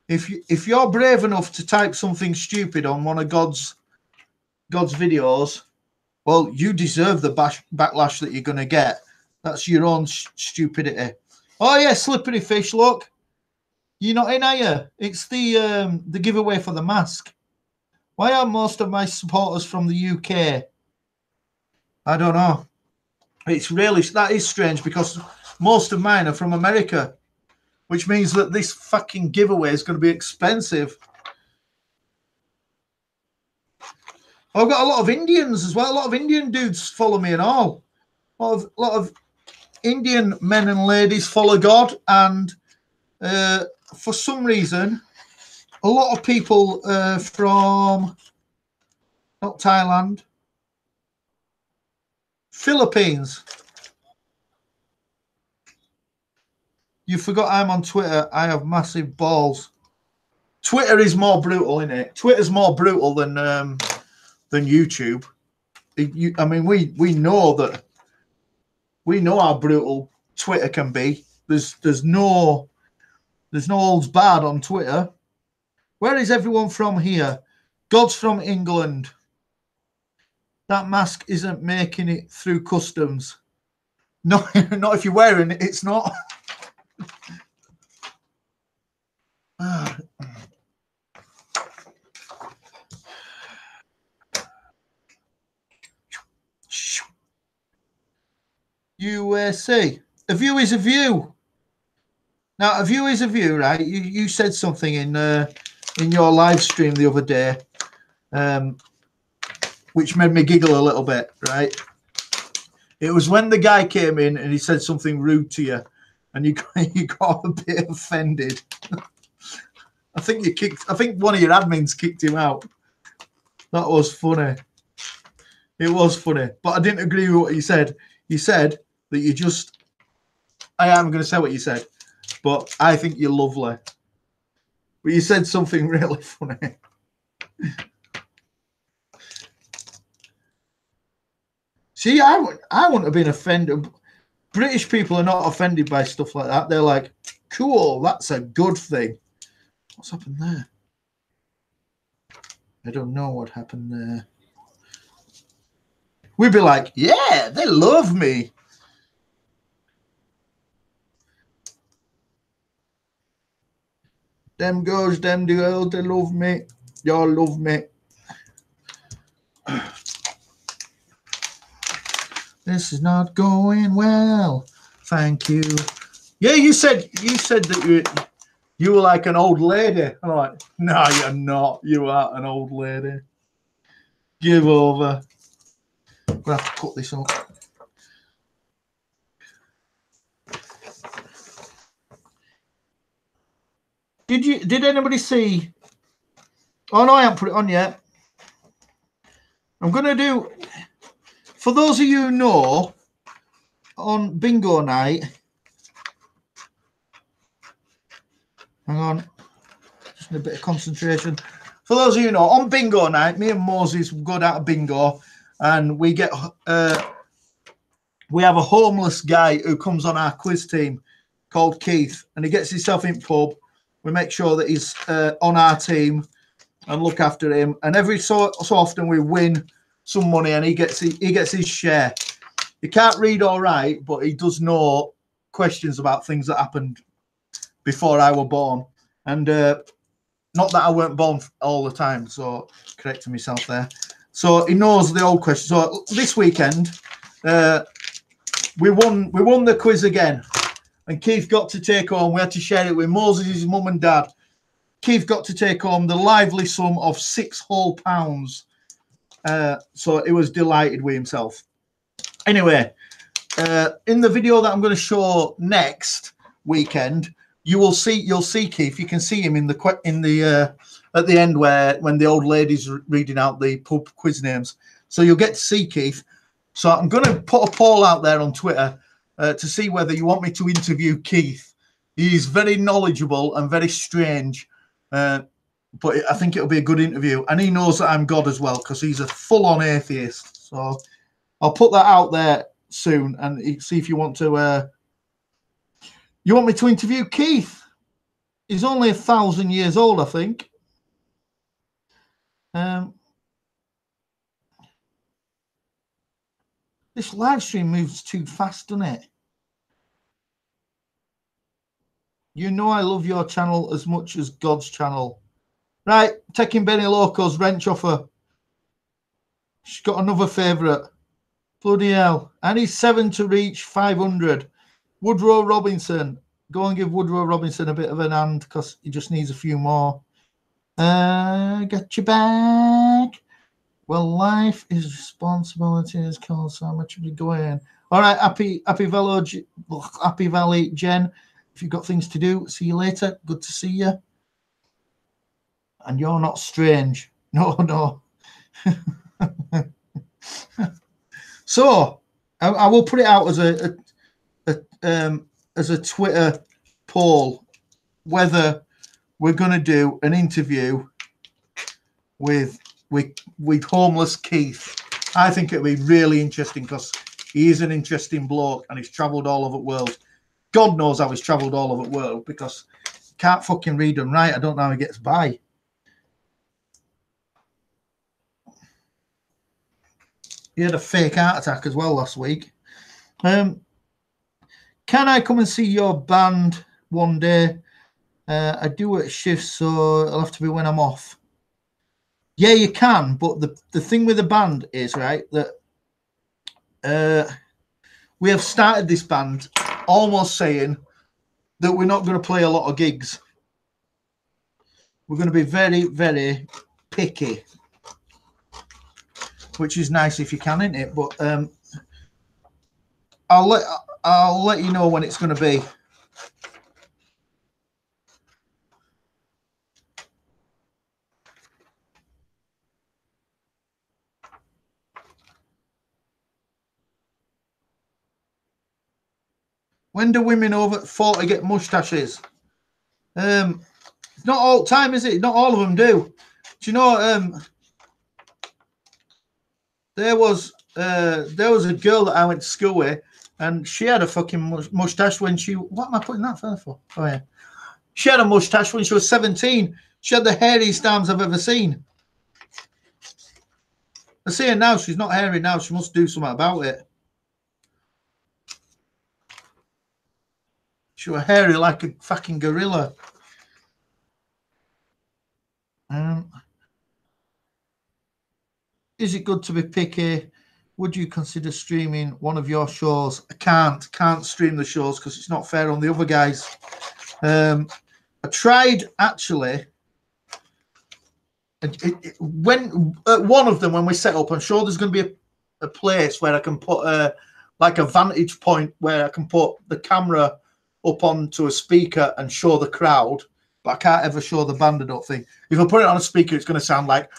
[SPEAKER 1] If you're brave enough to type something stupid on one of God's videos, well, you deserve the backlash that you're going to get. That's your own stupidity. Oh yeah, slippery fish. Look, you're not in, are you? It's the giveaway for the mask. Why are most of my supporters from the UK? I don't know. That is strange because most of mine are from America, which means that this fucking giveaway is going to be expensive. I've got a lot of Indians as well. A lot of Indian dudes follow me and all. A lot of Indian men and ladies follow God, and for some reason, a lot of people from not Thailand, Philippines. You forgot I'm on Twitter. I have massive balls. Twitter is more brutal, isn't it? Twitter's more brutal than YouTube. I mean, we know that. We know how brutal Twitter can be. There's no holds barred on Twitter. Where is everyone from here? God's from England. That mask isn't making it through customs. No, not if you're wearing it. It's not. USA. A view is a view. Now, a view is a view, right? You said something in your live stream the other day, which made me giggle a little bit, right? It was when the guy came in and he said something rude to you, and you got a bit offended. I think one of your admins kicked him out. That was funny. It was funny, but I didn't agree with what he said. He said that you just. I am going to say what you said, but I think you're lovely. But you said something really funny. See, I wouldn't have been offended. British people are not offended by stuff like that. They're like, cool, that's a good thing. What's happened there? I don't know what happened there. We'd be like, yeah, they love me. Them girls, them girls, they love me. Y'all love me. This is not going well. Thank you. Yeah, you said that you were like an old lady. I'm like, no, you're not. You are an old lady. Give over. I'm gonna have to cut this up. Did anybody see? Oh no, I haven't put it on yet. I'm gonna do, for those of you who know, on bingo night. Hang on, just a bit of concentration. For those of you who know, on bingo night, me and Moses go down to bingo, and we get we have a homeless guy who comes on our quiz team called Keith, and he gets himself in pub. We make sure that he's on our team and look after him. And every so often we win some money, and he gets his share. He can't read or write, but he does know questions about things that happened before I was born. And not that I weren't born all the time, so correcting myself there. So he knows the old questions. So this weekend, we won the quiz again. And Keith got to take home, we had to share it with Moses' mum and dad. Keith got to take home the lively sum of £6 whole. So he was delighted with himself. Anyway, in the video that I'm going to show next weekend, you'll see Keith. You can see him at the end when the old lady's reading out the pub quiz names. So you'll get to see Keith. So I'm going to put a poll out there on Twitter to see whether you want me to interview Keith. He's very knowledgeable and very strange, but I think it'll be a good interview. And he knows that I'm God as well, because he's a full-on atheist. So I'll put that out there soon and see if you want to. You want me to interview Keith? He's only 1,000 years old, I think. This live stream moves too fast, doesn't it? You know I love your channel as much as God's channel. Right, taking Benny Loco's wrench offer. She's got another favourite. Bloody hell. I need 7 to reach 500. Woodrow Robinson. Go and give Woodrow Robinson a bit of an hand because he just needs a few more. Got your back. Well, life is responsibilities. Call so much be going. All right, happy Valley, Jen. If you've got things to do, see you later. Good to see you. And you're not strange. No, no. So I will put it out as a Twitter poll whether we're going to do an interview with homeless Keith. I think it'll be really interesting because he is an interesting bloke and he's travelled all over the world. God knows how he's travelled all over the world because he can't fucking read and write. I don't know how he gets by. He had a fake heart attack as well last week. Can I come and see your band one day? I do it at shifts, so it'll have to be when I'm off. Yeah, you can, but the thing with the band is, right, that we have started this band almost saying that we're not going to play a lot of gigs. We're going to be very, very picky, which is nice if you can, isn't it? But I'll let you know when it's going to be. When do women over 40 get mustaches? It's not all the time, is it? Not all of them do. Do you know? There was a girl that I went to school with, and she had a fucking mustache when she. What am I putting that for? Oh yeah, she had a mustache when she was 17. She had the hairiest arms I've ever seen. I see her now. She's not hairy now. She must do something about it. She was hairy like a fucking gorilla. Is it good to be picky? Would you consider streaming one of your shows? I can't stream the shows because it's not fair on the other guys. I tried actually. When one of them, when we set up, I'm sure there's going to be a place where I can put like a vantage point where I can put the camera up onto a speaker and show the crowd, but I can't ever show the band. I don't think. If I put it on a speaker, it's going to sound like.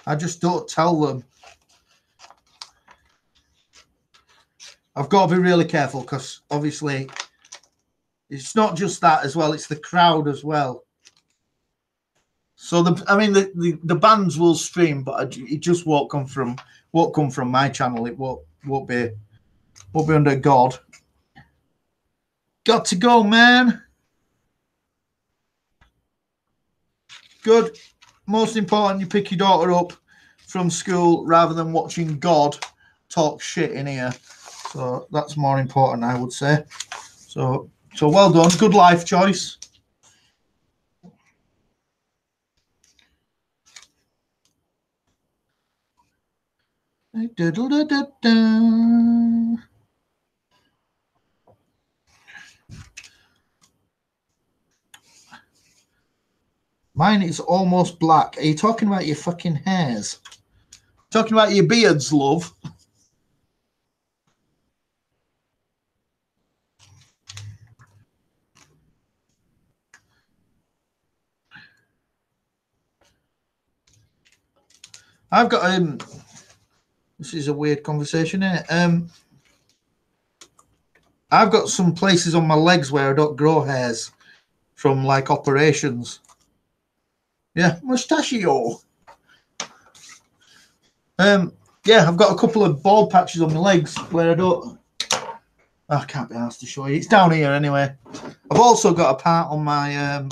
[SPEAKER 1] I just don't tell them. I've got to be really careful because obviously it's not just that as well, it's the crowd as well. So the bands will stream, but it just won't come from my channel. It won't be under God. Got to go, man. Good. Most important, you pick your daughter up from school rather than watching God talk shit in here. So that's more important, I would say. So well done. Good life choice. Mine is almost black. Are you talking about your fucking hairs? Talking about your beards, love? I've got this is a weird conversation, isn't it? I've got some places on my legs where I don't grow hairs from like operations. Yeah, mustachio. Yeah, I've got a couple of bald patches on my legs where I don't. I can't be asked to show you. It's down here anyway. I've also got a part on my.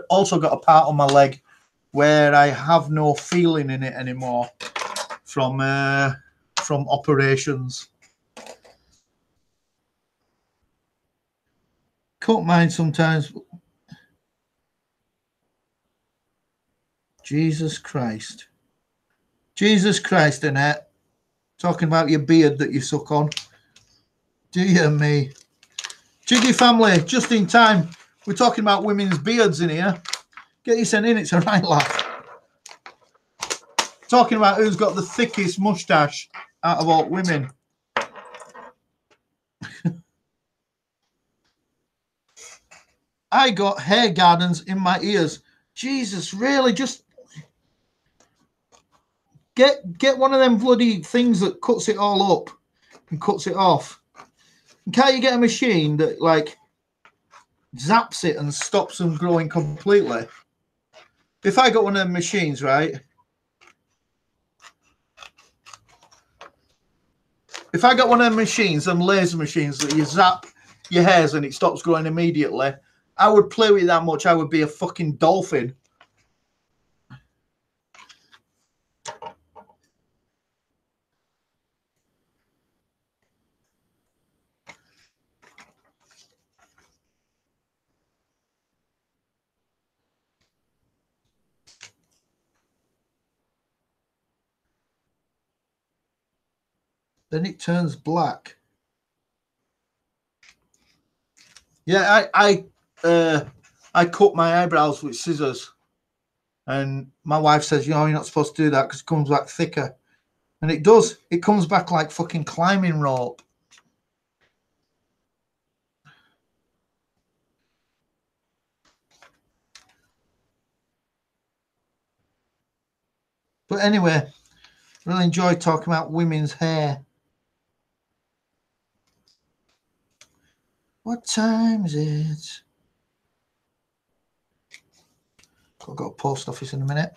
[SPEAKER 1] Also got a part on my leg where I have no feeling in it anymore from operations. Cut mine sometimes. Jesus Christ. Jesus Christ, Annette. Talking about your beard that you suck on. Dear me. Jiggy family, just in time. We're talking about women's beards in here. Get your sent in, it's a right laugh. Talking about who's got the thickest moustache out of all women. I got hair gardens in my ears. Jesus, really? Just get one of them bloody things that cuts it all up and cuts it off. And can't you get a machine that like zaps it and stops them growing completely? If I got one of them machines, right? If I got one of them machines, them laser machines that you zap your hairs and it stops growing immediately, I would play with it that much. I would be a fucking dolphin. Then it turns black. Yeah, I cut my eyebrows with scissors, and my wife says, you know, you're not supposed to do that because it comes back thicker, and it does. It comes back like fucking climbing rope. But anyway, really enjoy talking about women's hair. What time is it? I've got a post office in a minute.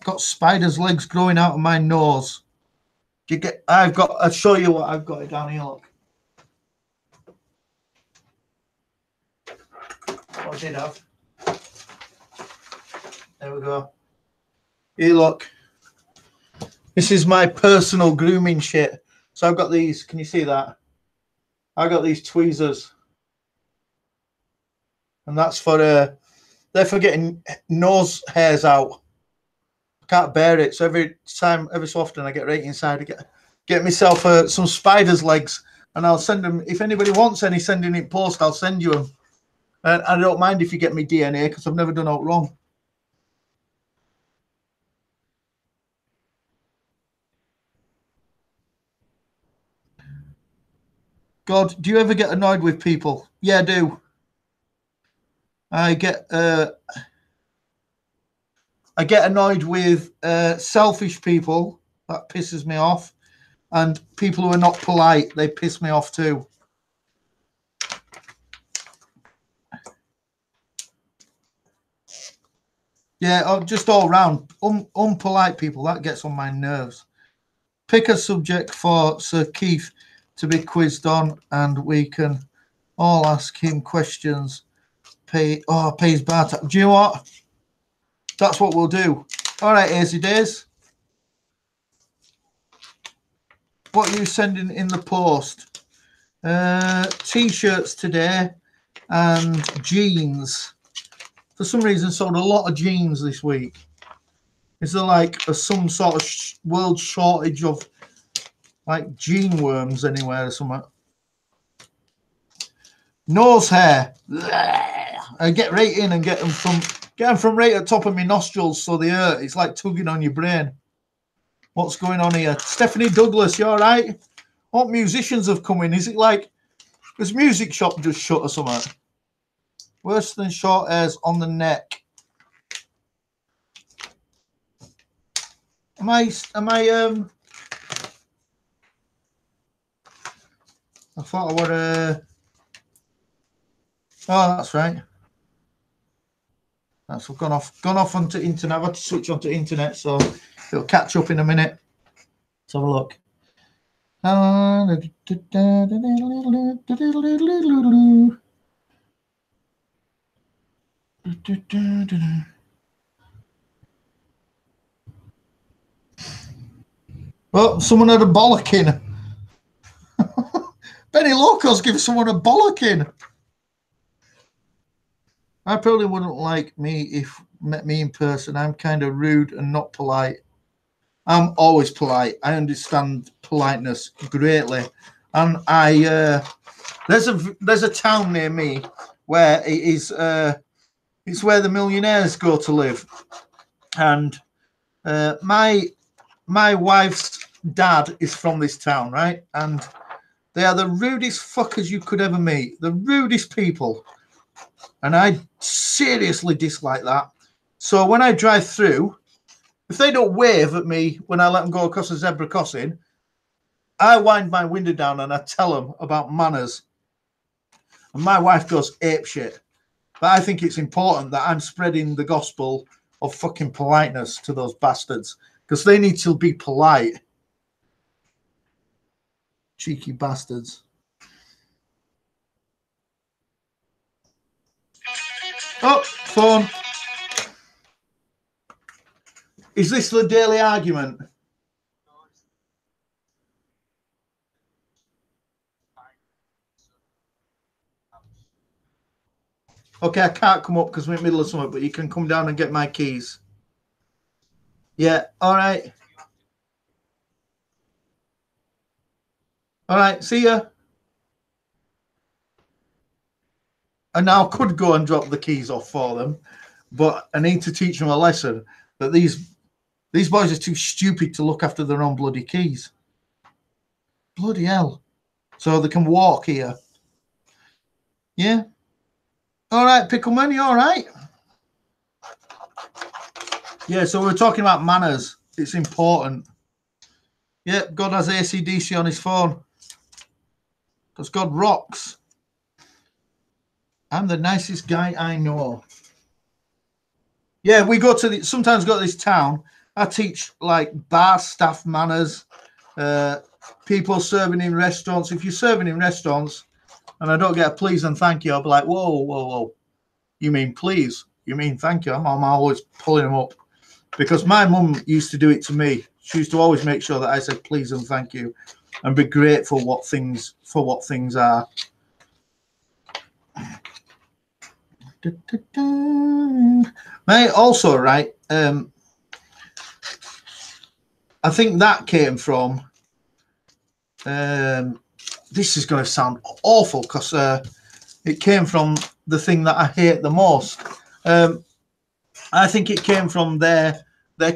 [SPEAKER 1] Got spider's legs growing out of my nose. I'll show you what I've got down here, look. What I did have. There we go. Here, look. This is my personal grooming shit. So I've got these. Can you see that? I got these tweezers. And that's for they're for getting nose hairs out. I can't bear it. So every so often I get right inside to get myself some spider's legs, and I'll send them. If anybody wants any, sending it post, I'll send you them. And I don't mind if you get me DNA because I've never done out wrong. God, do you ever get annoyed with people? Yeah, I do. I get annoyed with selfish people. That pisses me off. And people who are not polite, they piss me off too. Yeah, just all round. Unpolite people, that gets on my nerves. Pick a subject for Sir Keith to be quizzed on, and we can all ask him questions. Pays bar tax. Do you know what? That's what we'll do. All right, Easy Days. What are you sending in the post? T-shirts today and jeans. For some reason, sold a lot of jeans this week. Is there like some sort of world shortage of like gene worms anywhere or something? Nose hair. I get right in and get them from right at the top of my nostrils so they hurt. It's like tugging on your brain. What's going on here? Stephanie Douglas, you all right? What musicians have come in? Is it like this music shop just shut or something? Worse than short hairs on the neck. I thought I would oh, that's right. That's gone off onto internet. I've had to switch onto internet, so it'll catch up in a minute. Let's have a look. Oh, someone had a bollocking. Benny Loco's giving someone a bollocking. I probably wouldn't like me if met me in person. I'm kind of rude and not polite. I'm always polite. I understand politeness greatly, and there's a town near me where it is it's where the millionaires go to live, and my wife's dad is from this town, right? And they are the rudest fuckers you could ever meet, the rudest people, and I seriously dislike that. So when I drive through, if they don't wave at me when I let them go across the zebra crossing, I wind my window down and I tell them about manners. And my wife goes apeshit. But I think it's important that I'm spreading the gospel of fucking politeness to those bastards, because they need to be polite. Cheeky bastards. Oh, phone. Is this the daily argument? Okay, I can't come up because we're in the middle of something, but you can come down and get my keys. Yeah, all right. All right, see ya. I now could go and drop the keys off for them, but I need to teach them a lesson that these boys are too stupid to look after their own bloody keys. Bloody hell. So they can walk here. Yeah. All right, Pickleman, you all right? Yeah, so we're talking about manners. It's important. Yeah, God has AC/DC on his phone. Because God rocks. I'm the nicest guy I know. Yeah, we go to sometimes go to this town. I teach like bar staff manners, people serving in restaurants. If you're serving in restaurants and I don't get a please and thank you, I'll be like, whoa, whoa, whoa. You mean please? You mean thank you? I'm always pulling them up. Because my mum used to do it to me. She used to always make sure that I said please and thank you and be grateful for what things are. Mate, also, right, I think that came from, this is going to sound awful because it came from the thing that I hate the most. I think it came from their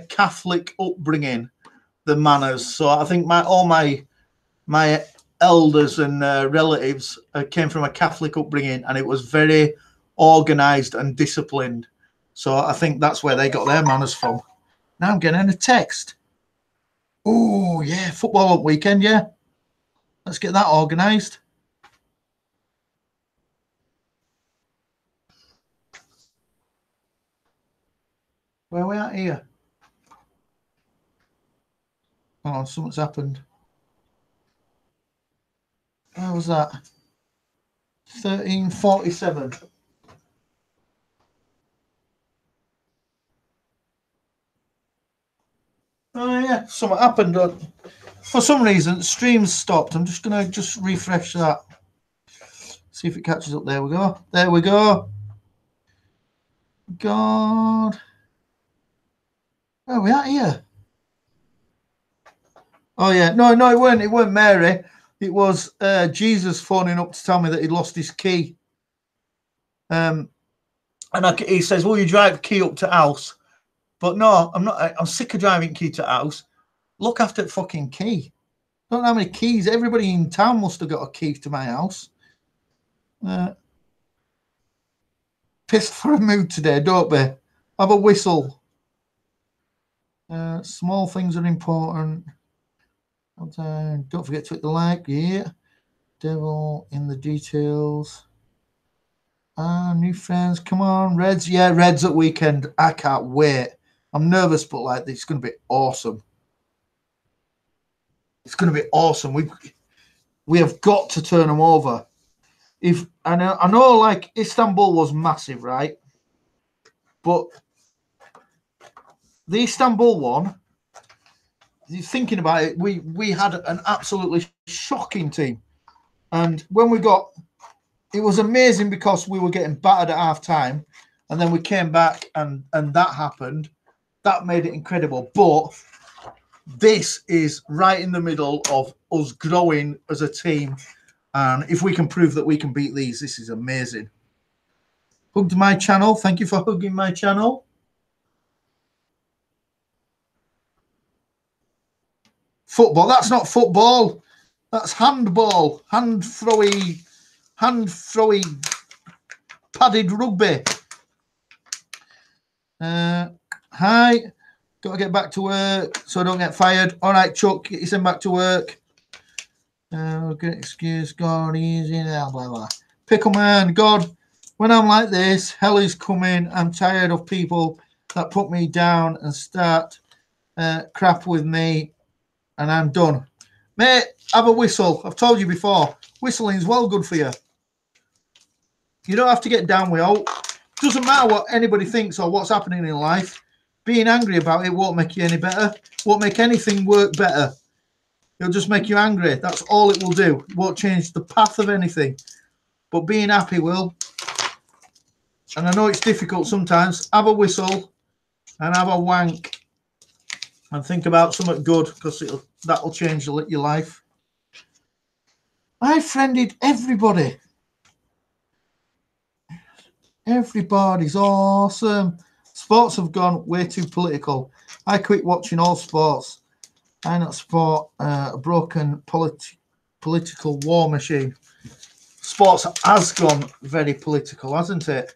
[SPEAKER 1] Catholic upbringing, the manners. So I think all my elders and relatives came from a Catholic upbringing, and it was very organized and disciplined. So I think that's where they got their manners from. Now I'm getting a text. Oh yeah, football weekend, yeah. Let's get that organized. Where are we at here? Hold on, something's happened. Where was that? 13:47. Oh yeah, something happened. For some reason, stream's stopped. I'm just gonna refresh that. See if it catches up. There we go. There we go. God. Where are we at here? Oh yeah, no, it weren't Mary. It was Jesus phoning up to tell me that he'd lost his key. And he says, "Will you drive key up to house?" But no, I'm not. I'm sick of driving key to house. Look after the fucking key. I don't know how many keys. Everybody in town must have got a key to my house. Pissed for a mood today, don't we? Have a whistle. Small things are important. Don't forget to hit the like. Yeah. Devil in the details. New friends. Come on, Reds. Yeah, Reds at weekend. I can't wait. I'm nervous, but like it's going to be awesome. It's going to be awesome. We have got to turn them over. If I know, like Istanbul was massive, right? But the Istanbul one, thinking about it, we had an absolutely shocking team, and when we got, it was amazing because we were getting battered at half time, and then we came back and that happened. That made it incredible. But this is right in the middle of us growing as a team, and if we can prove that we can beat these, this is amazing. Hugged my channel. Thank you for hugging my channel. Football. That's not football. That's handball. Hand throwy padded rugby. Hi. Got to get back to work so I don't get fired. All right, Chuck, get you sent back to work. Good excuse. God, easy. Blah, blah, blah. Pickleman. God, when I'm like this, hell is coming. I'm tired of people that put me down and start crap with me, and I'm done. Mate, have a whistle. I've told you before, whistling is well good for you. You don't have to get down with all. Doesn't matter what anybody thinks or what's happening in life. Being angry about it won't make you any better. Won't make anything work better. It'll just make you angry. That's all it will do. It won't change the path of anything. But being happy will. And I know it's difficult sometimes. Have a whistle and have a wank. And think about something good, because that'll change your life. I friended everybody. Everybody's awesome. Sports have gone way too political. I quit watching all sports. I not support a broken political war machine. Sports has gone very political, hasn't it?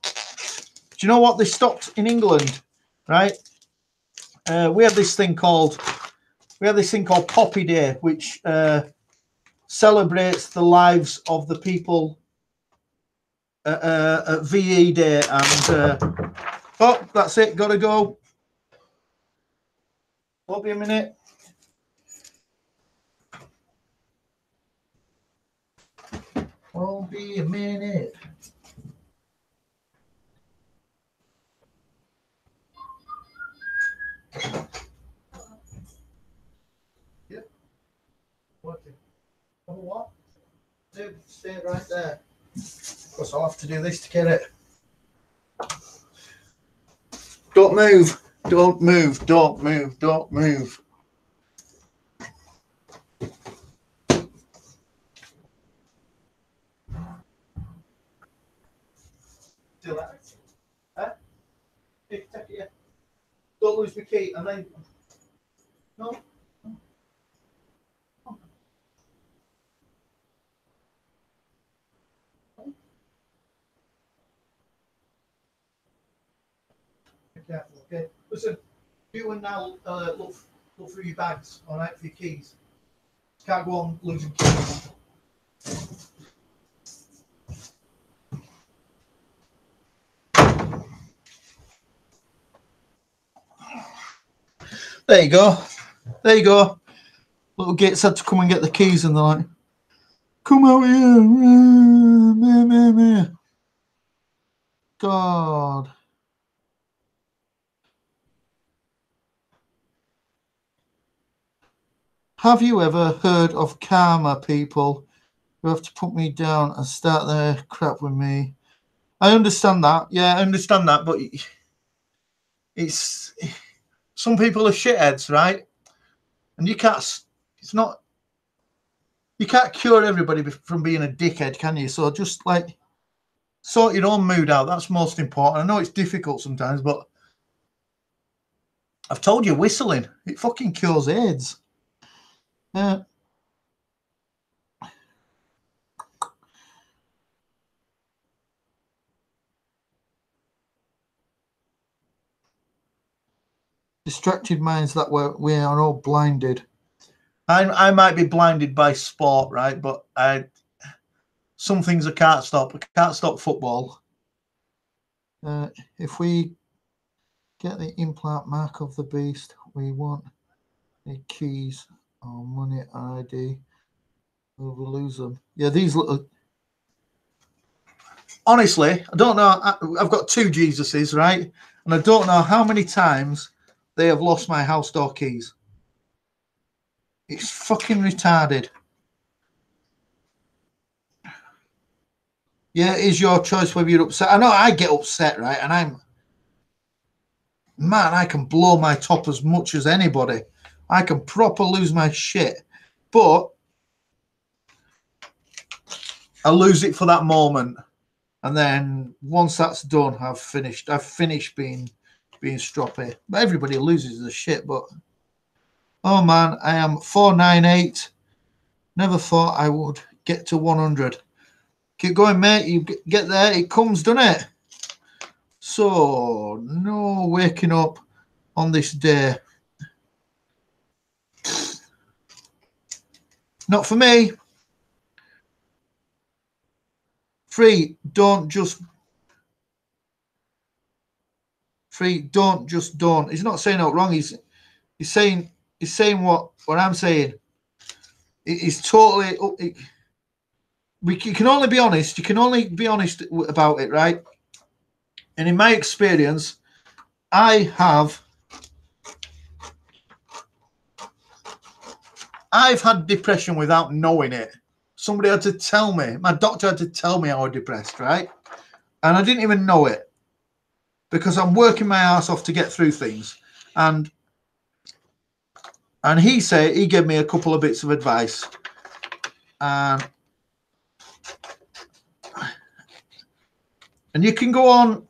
[SPEAKER 1] Do you know what? They stopped in England, right? We have this thing called Poppy Day, which celebrates the lives of the people at VE Day, and oh, that's it. Gotta go. Won't be a minute. Won't be a minute. Yep. What? Stay right there. Of course, I'll have to do this to get it. Don't move. Don't move. Don't move. Don't move. Do that. Huh? Take it here. Don't lose the key. And then. No. Careful, okay? Listen, you and now look through your bags, all right, for your keys. Can't go on losing keys. There you go. There you go. Little Gates had to come and get the keys, and they're like, come out here. God. Have you ever heard of karma, people who have to put me down and start their crap with me? I understand that. Yeah, I understand that. But it's some people are shitheads, right? And you can't. It's not. You can't cure everybody from being a dickhead, can you? So just like sort your own mood out. That's most important. I know it's difficult sometimes, but I've told you, whistling, it fucking cures AIDS. Distracted minds that we are all blinded. I might be blinded by sport, right? But some things I can't stop. I can't stop football. If we get the implant mark of the beast, we want the keys or money ID. We'll lose them. Yeah, these little. Honestly, I don't know. I've got 2 Jesuses, right? And I don't know how many times they have lost my house door keys. It's fucking retarded. Yeah, it is your choice whether you're upset. I know I get upset, right? And man, I can blow my top as much as anybody. I can proper lose my shit. But I lose it for that moment. And then once that's done, I've finished being stroppy. But everybody loses the shit. But oh man, I am 498. Never thought I would get to 100. Keep going, mate. You get there. It comes, doesn't it? So, no waking up on this day. Not for me. Free, don't just don't. He's not saying out wrong. He's saying what I'm saying. It's totally. You can only be honest. You can only be honest about it, right? And in my experience, I've had depression without knowing it. Somebody had to tell me. My doctor had to tell me I was depressed, right? And I didn't even know it because I'm working my ass off to get through things. And he gave me a couple of bits of advice. And you can go on,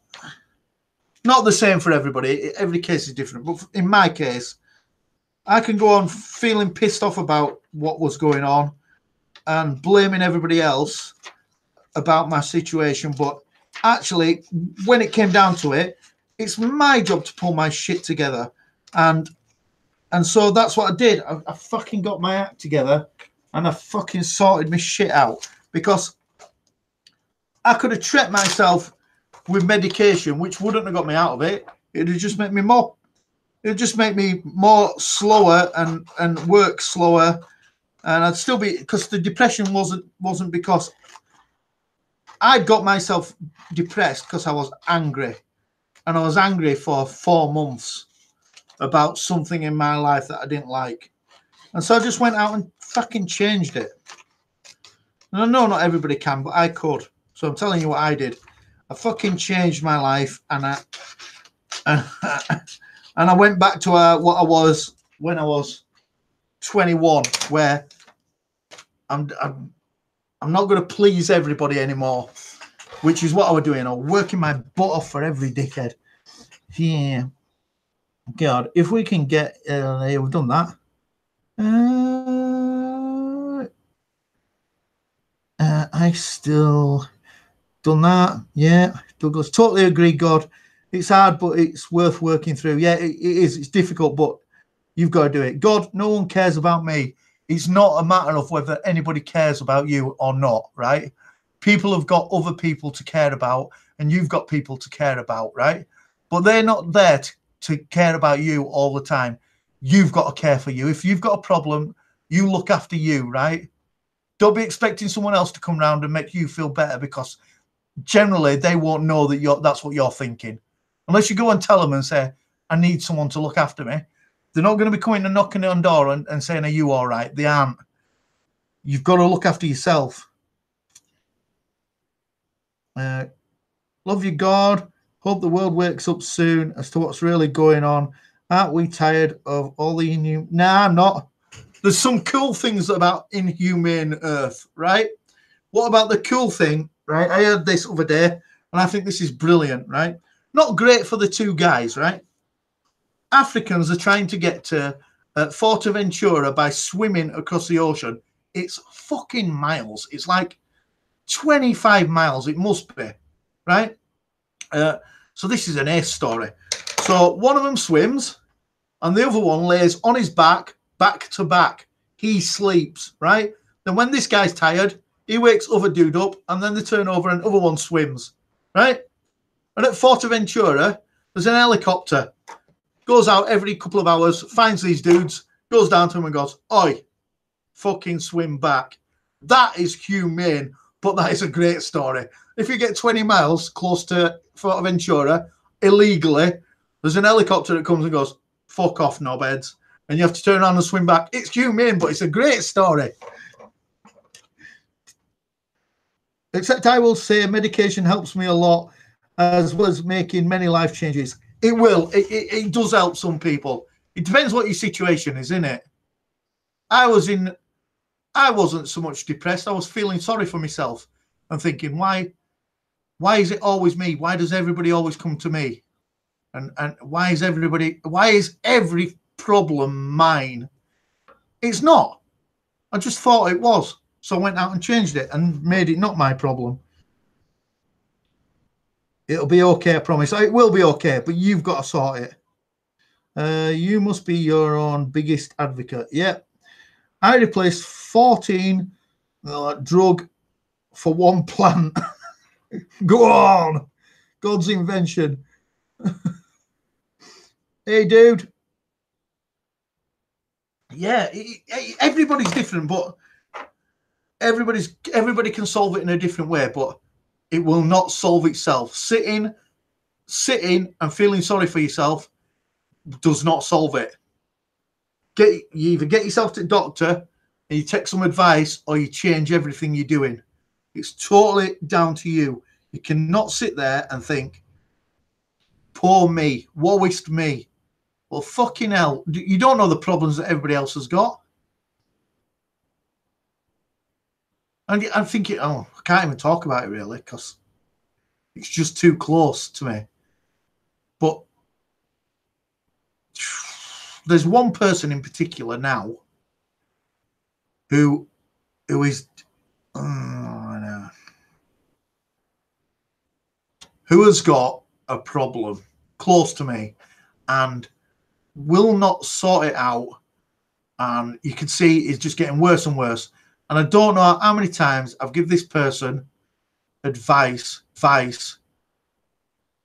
[SPEAKER 1] not the same for everybody. Every case is different. But in my case, I can go on feeling pissed off about what was going on and blaming everybody else about my situation. But actually, when it came down to it, it's my job to pull my shit together. And so that's what I did. I fucking got my act together and I fucking sorted my shit out, because I could have tricked myself with medication, which wouldn't have got me out of it. It would just make me more. It would just make me more slower and work slower, and I'd still be, because the depression wasn't because I got myself depressed because I was angry, and I was angry for 4 months about something in my life that I didn't like, and so I just went out and fucking changed it. And I know not everybody can, but I could. So I'm telling you what I did. I fucking changed my life, and I went back to what I was when I was 21, where I'm not going to please everybody anymore, which is what I was doing. I was working my butt off for every dickhead. Yeah. God, if we can get, we've done that. I still done that. Yeah, Douglas, totally agree, God. It's hard, but it's worth working through. Yeah, it is. It's difficult, but you've got to do it. God, no one cares about me. It's not a matter of whether anybody cares about you or not, right? People have got other people to care about, and you've got people to care about, right? But they're not there to care about you all the time. You've got to care for you. If you've got a problem, you look after you, right? Don't be expecting someone else to come around and make you feel better, because generally they won't know that that's what you're thinking. Unless you go and tell them and say, I need someone to look after me. They're not going to be coming and knocking on the door and saying, are you all right? They aren't. You've got to look after yourself. Love you, God. Hope the world wakes up soon as to what's really going on. Aren't we tired of all the inhumane? Nah, I'm not. There's some cool things about Inhumane Earth, right? What about the cool thing, right? I heard this other day, and I think this is brilliant, right? Not great for the two guys, right? Africans are trying to get to Fortaventura by swimming across the ocean. It's fucking miles. It's like 25 miles. It must be, right? So this is an ace story. So one of them swims, and the other one lays on his back to back. He sleeps, right? Then when this guy's tired, he wakes other dude up, and then they turn over and other one swims, right? And at Fortaventura, there's an helicopter. Goes out every couple of hours, finds these dudes, goes down to them and goes, oi, fucking swim back. That is humane, but that is a great story. If you get 20 miles close to Fortaventura, illegally, there's an helicopter that comes and goes, fuck off, knobheads. and you have to turn around and swim back. It's humane, but it's a great story. Except I will say medication helps me a lot, as well as making many life changes. It will. It does help some people. It depends what your situation is, innit? I wasn't so much depressed. I was feeling sorry for myself and thinking, why is it always me? Why does everybody always come to me? And why is every problem mine? It's not. I just thought it was. So I went out and changed it and made it not my problem. It'll be okay, I promise. It will be okay, but you've got to sort it. You must be your own biggest advocate. Yeah. I replaced 14 drug for one plant. Go on. God's invention. Hey, dude. Yeah, everybody's different, but everybody can solve it in a different way, but it will not solve itself. Sitting and feeling sorry for yourself does not solve it. You either get yourself to the doctor and you take some advice, or you change everything you're doing. It's totally down to you. You cannot sit there and think, poor me, woeist me. Well, fucking hell, you don't know the problems that everybody else has got. And I'm thinking, oh, I can't even talk about it really, because it's just too close to me. But there's one person in particular now who is, who has got a problem close to me and will not sort it out. And you can see it's just getting worse and worse. And I don't know how many times I've given this person advice,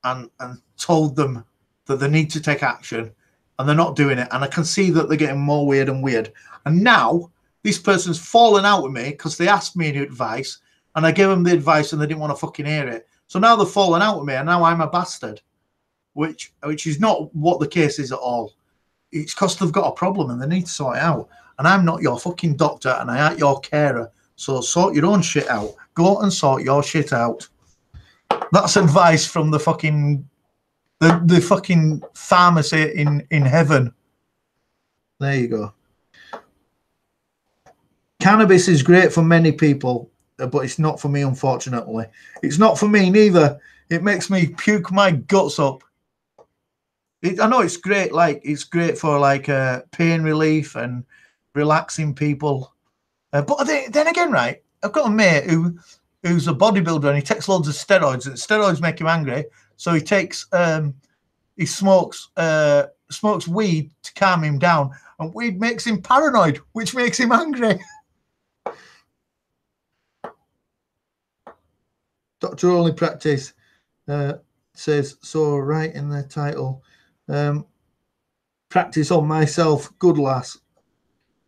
[SPEAKER 1] and told them that they need to take action, and they're not doing it. And I can see that they're getting more weird and weird. And now this person's fallen out with me because they asked me advice, and I gave them the advice and they didn't want to fucking hear it. So now they're falling out with me, and now I'm a bastard, which is not what the case is at all. It's because they've got a problem and they need to sort it out. And I'm not your fucking doctor, and I ain't your carer. So sort your own shit out. Go and sort your shit out. That's advice from the fucking pharmacy in heaven. There you go. Cannabis is great for many people, but it's not for me, unfortunately. It's not for me neither. It makes me puke my guts up. I know it's great. Like, it's great for like pain relief and relaxing people. But then again, right? I've got a mate who's a bodybuilder, and he takes loads of steroids, and steroids make him angry. So he takes he smokes weed to calm him down, and weed makes him paranoid, which makes him angry. Doctor Only Practice says so right in the title. Practice on myself, good lass.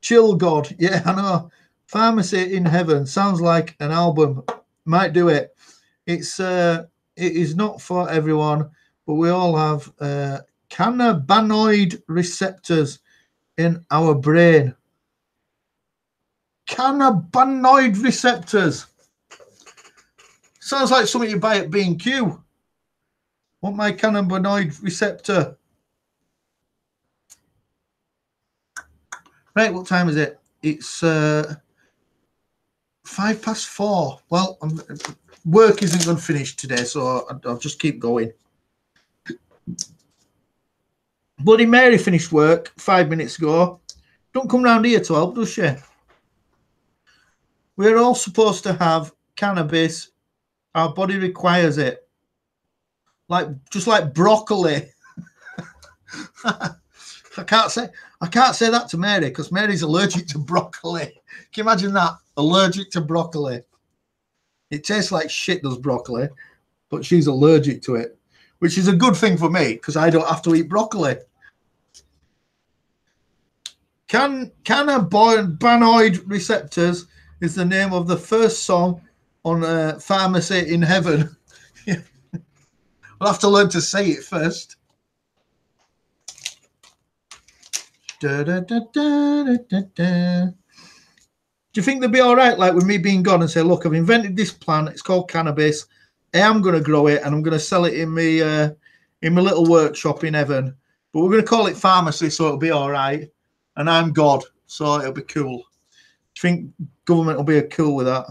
[SPEAKER 1] Chill God, yeah, I know. Pharmacy in Heaven sounds like an album. Might do it. It is not for everyone, but we all have cannabinoid receptors in our brain. Cannabinoid receptors. Sounds like something you buy at B&Q. Want my cannabinoid receptor? Right, what time is it? It's 4:05. Well, work isn't going to finish today, so I'll just keep going. Bloody Mary finished work 5 minutes ago. Don't come round here to help, does she? We're all supposed to have cannabis. Our body requires it. Just like broccoli. I can't say that to Mary because Mary's allergic to broccoli. Can you imagine that? Allergic to broccoli. It tastes like shit, does broccoli, but she's allergic to it, which is a good thing for me because I don't have to eat broccoli. Cannabinoid receptors is the name of the first song on Pharmacy in Heaven. We'll have to learn to say it first. Da, da, da, da, da, da, da. Do you think they'll be all right, like with me being gone, and say, look, I've invented this plant. It's called cannabis. I am going to grow it, and I'm going to sell it in my little workshop in heaven. But we're going to call it pharmacy, so it'll be all right. And I'm God, so it'll be cool. Do you think government will be cool with that?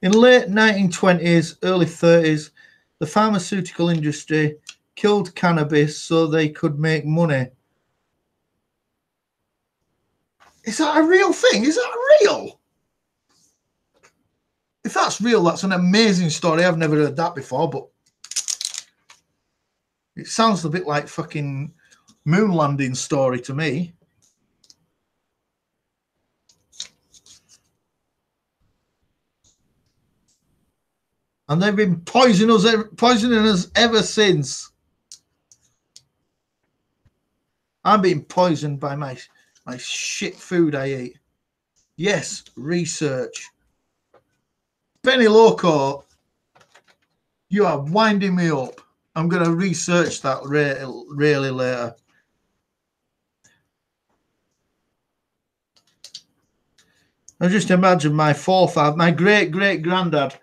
[SPEAKER 1] In late 1920s, early 30s, the pharmaceutical industry killed cannabis so they could make money. Is that a real thing? Is that real? If that's real, that's an amazing story. I've never heard that before, but it sounds a bit like fucking moon landing story to me. And they've been poisoning us ever since. I'm being poisoned by my shit food I eat. Yes, research. Benny Loco, you are winding me up. I'm going to research that really later. I just imagine my forefather, my great-great-granddad,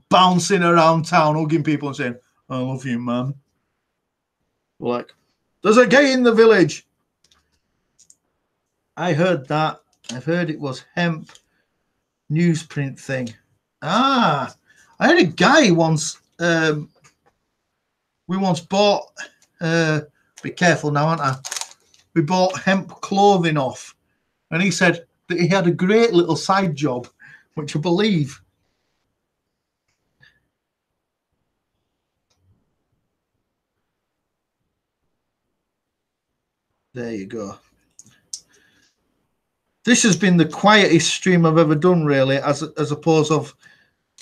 [SPEAKER 1] bouncing around town, hugging people and saying, I love you, man. Like, there's a gay in the village. I heard that. I've heard it was hemp newsprint thing. Ah, I had a guy once. We once bought. Be careful now, aren't I? We bought hemp clothing off, and he said that he had a great little side job, which I believe. There you go. This has been the quietest stream I've ever done, really, as opposed of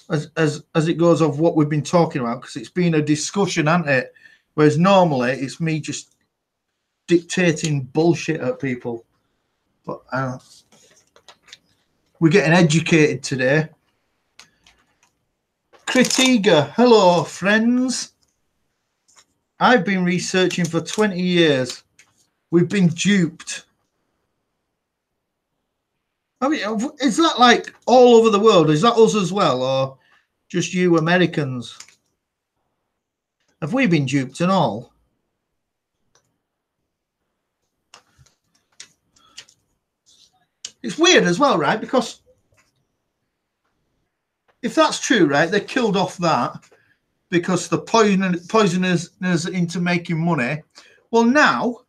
[SPEAKER 1] as it goes of what we've been talking about, because it's been a discussion, hasn't it? Whereas normally it's me just dictating bullshit at people. But we're getting educated today. Critiga, hello, friends. I've been researching for 20 years. We've been duped. I mean, is that like all over the world? Is that us as well, or just you Americans? Have we been duped and all? It's weird as well, right? Because if that's true, right, they killed off that because the poisoners into making money. Well, now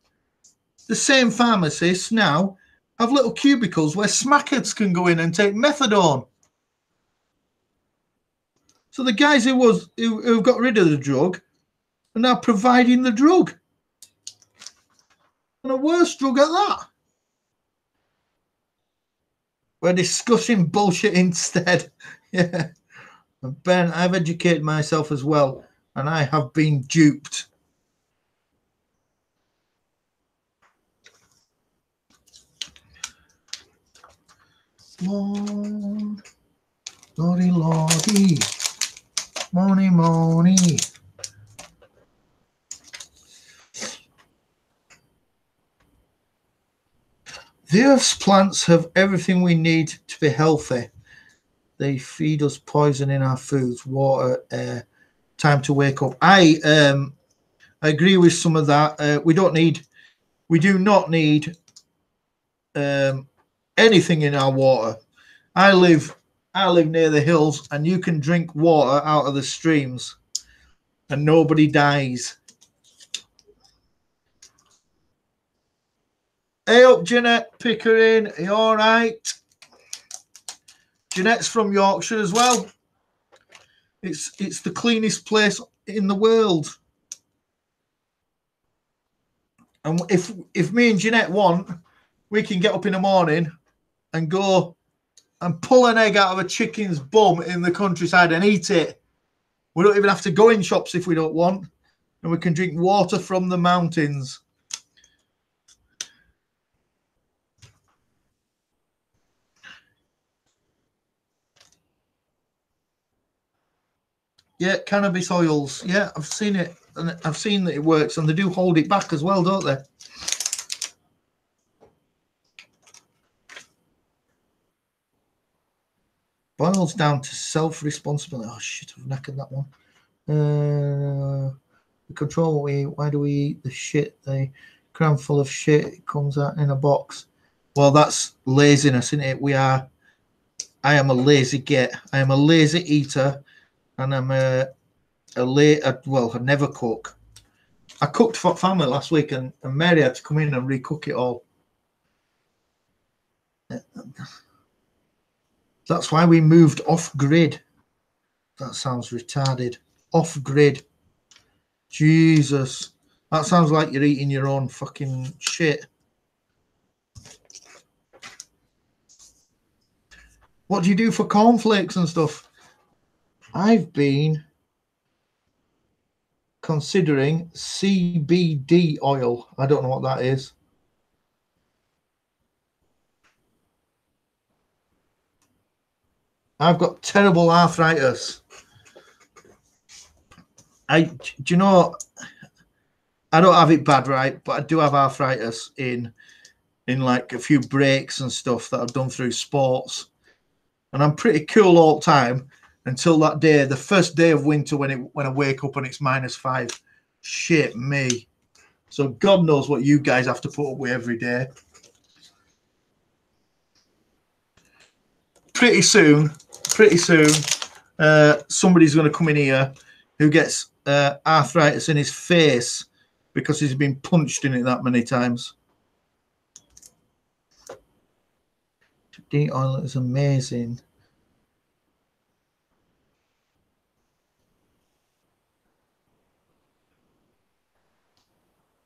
[SPEAKER 1] the same pharmacists now have little cubicles where smackheads can go in and take methadone. So the guys who got rid of the drug are now providing the drug. And a worse drug at that. We're discussing bullshit instead. Yeah. And Ben, I've educated myself as well, and I have been duped. Lord, Lordy, Lordy, Money, money. The Earth's plants have everything we need to be healthy. They feed us poison in our foods, water, air. Time to wake up. I agree with some of that. We do not need anything in our water. I live near the hills, and you can drink water out of the streams, and nobody dies. Hey up, Jeanette Pickering. Are you all right? Jeanette's from Yorkshire as well. It's the cleanest place in the world. And if me and Jeanette want, we can get up in the morning and go and pull an egg out of a chicken's bum in the countryside and eat it. We don't even have to go in shops if we don't want. And we can drink water from the mountains. Yeah, cannabis oils. Yeah, I've seen it, and I've seen that it works, and they do hold it back as well, don't they? Boils down to self-responsibility. Oh shit, I've knackered that one. We control what we eat. Why do we eat the shit? The cram full of shit. It comes out in a box. Well, that's laziness, isn't it? I am a lazy git. I am a lazy eater, and I'm well, I never cook. I cooked for family last week, and Mary had to come in and recook it all. That's why we moved off grid. That sounds retarded. Off grid. Jesus. That sounds like you're eating your own fucking shit. What do you do for cornflakes and stuff? I've been considering CBD oil. I don't know what that is. I've got terrible arthritis. Do you know, I don't have it bad, right? But I do have arthritis in like a few breaks and stuff that I've done through sports. And I'm pretty cool all the time until that day, the first day of winter when I wake up and it's -5. Shit me. So God knows what you guys have to put up with every day. Pretty soon, somebody's going to come in here who gets arthritis in his face because he's been punched in it that many times. The oil is amazing.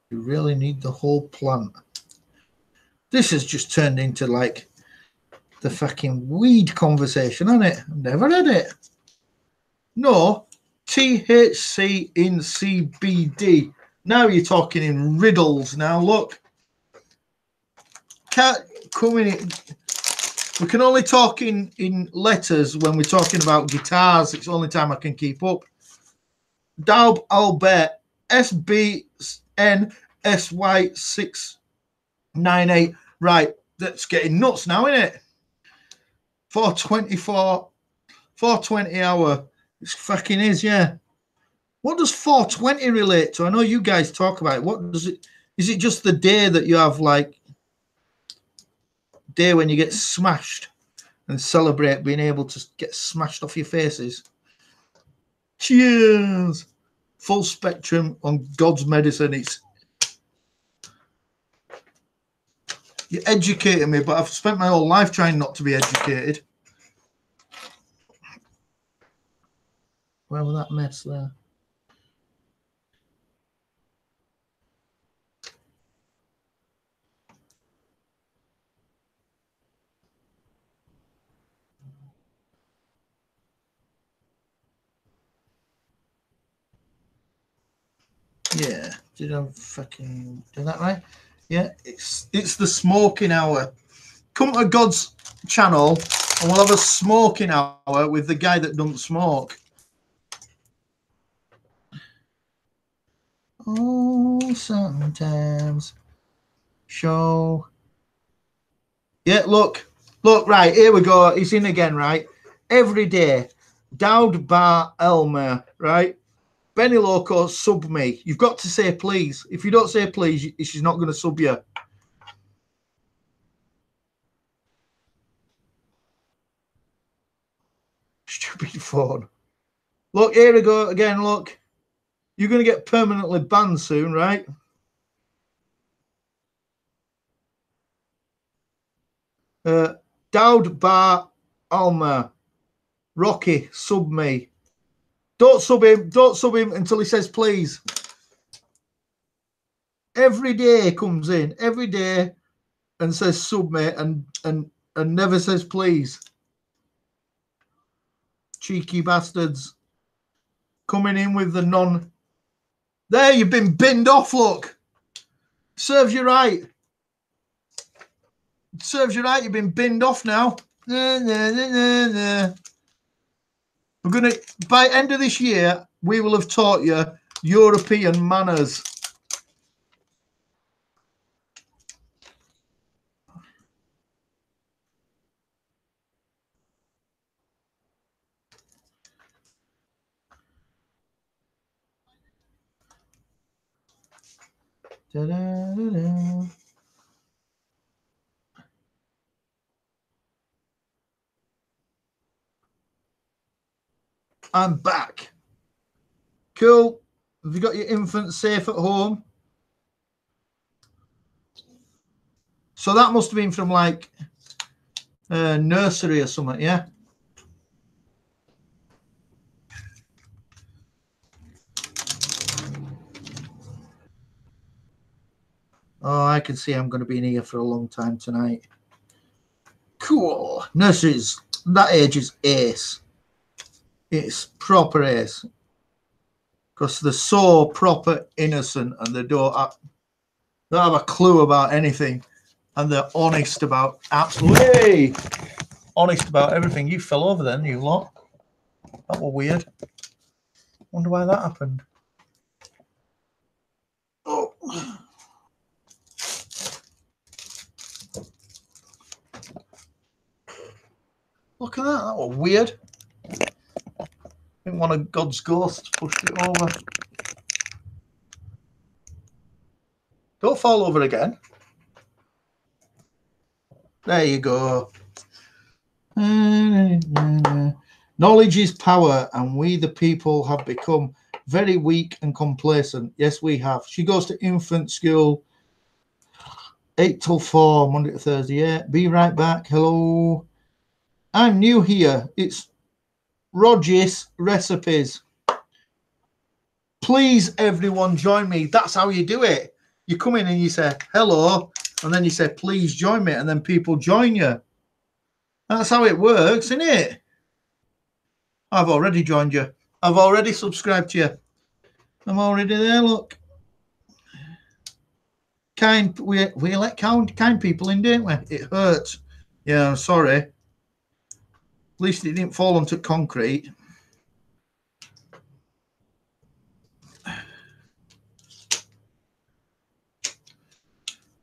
[SPEAKER 1] You really need the whole plant. This has just turned into like the fucking weed conversation, hasn't it? I've never had it. No, THC in CBD. Now you're talking in riddles. Now look, can't come in. We can only talk in letters when we're talking about guitars. It's the only time I can keep up. Daub Albert SBNSY698. Right, that's getting nuts now, isn't it? 420 hour. It fucking is, yeah. What does 420 relate to? I know you guys talk about it. What does it? Is it just the day that you have, like, day when you get smashed and celebrate being able to get smashed off your faces? Cheers. Full spectrum on God's medicine. You're educating me, but I've spent my whole life trying not to be educated. Where was that mess there? Yeah, did I fucking do that right? Yeah, it's the smoking hour. Come to God's channel and we'll have a smoking hour with the guy that doesn't smoke. Oh, sometimes show. Yeah, look, right, here we go. He's in again, right? Every day, Daud Bar Elmer, right? Benny Loco, sub me. You've got to say please. If you don't say please, she's not going to sub you. Stupid phone. Look, here we go again. Look, you're going to get permanently banned soon, right? Daud Bar Alma. Rocky, sub me. Don't sub him. Don't sub him until he says please. Every day comes in, every day, and says sub me and never says please. Cheeky bastards. Coming in with the non. There, you've been binned off, look. Serves you right. Serves you right, you've been binned off now. Nah. We're going to, by end of this year, we will have taught you European manners. Da-da-da-da. I'm back. Cool. Have you got your infant safe at home? So that must have been from like nursery or something, yeah? Oh, I can see I'm going to be in here for a long time tonight. Cool. Nurseries, that age is ace. It's proper ace. Because they're so proper innocent and they don't have a clue about anything. And they're honest about absolutely honest about everything. You fell over then, you lot. That was weird. Wonder why that happened. Oh. Look at that. That was weird. I think one of God's ghosts pushed it over. Don't fall over again. There you go. Knowledge is power, and we the people have become very weak and complacent. Yes, we have. She goes to infant school 8 till 4, Monday to Thursday. Yeah, be right back. Hello. I'm new here. It's Roger's Recipes. Please, everyone, join me. That's how you do it. You come in and you say, hello, and then you say, please join me, and then people join you. That's how it works, isn't it? I've already joined you. I've already subscribed to you. I'm already there, look. Kind, we let kind people in, don't we? It hurts. Yeah, I'm sorry. At least it didn't fall onto concrete.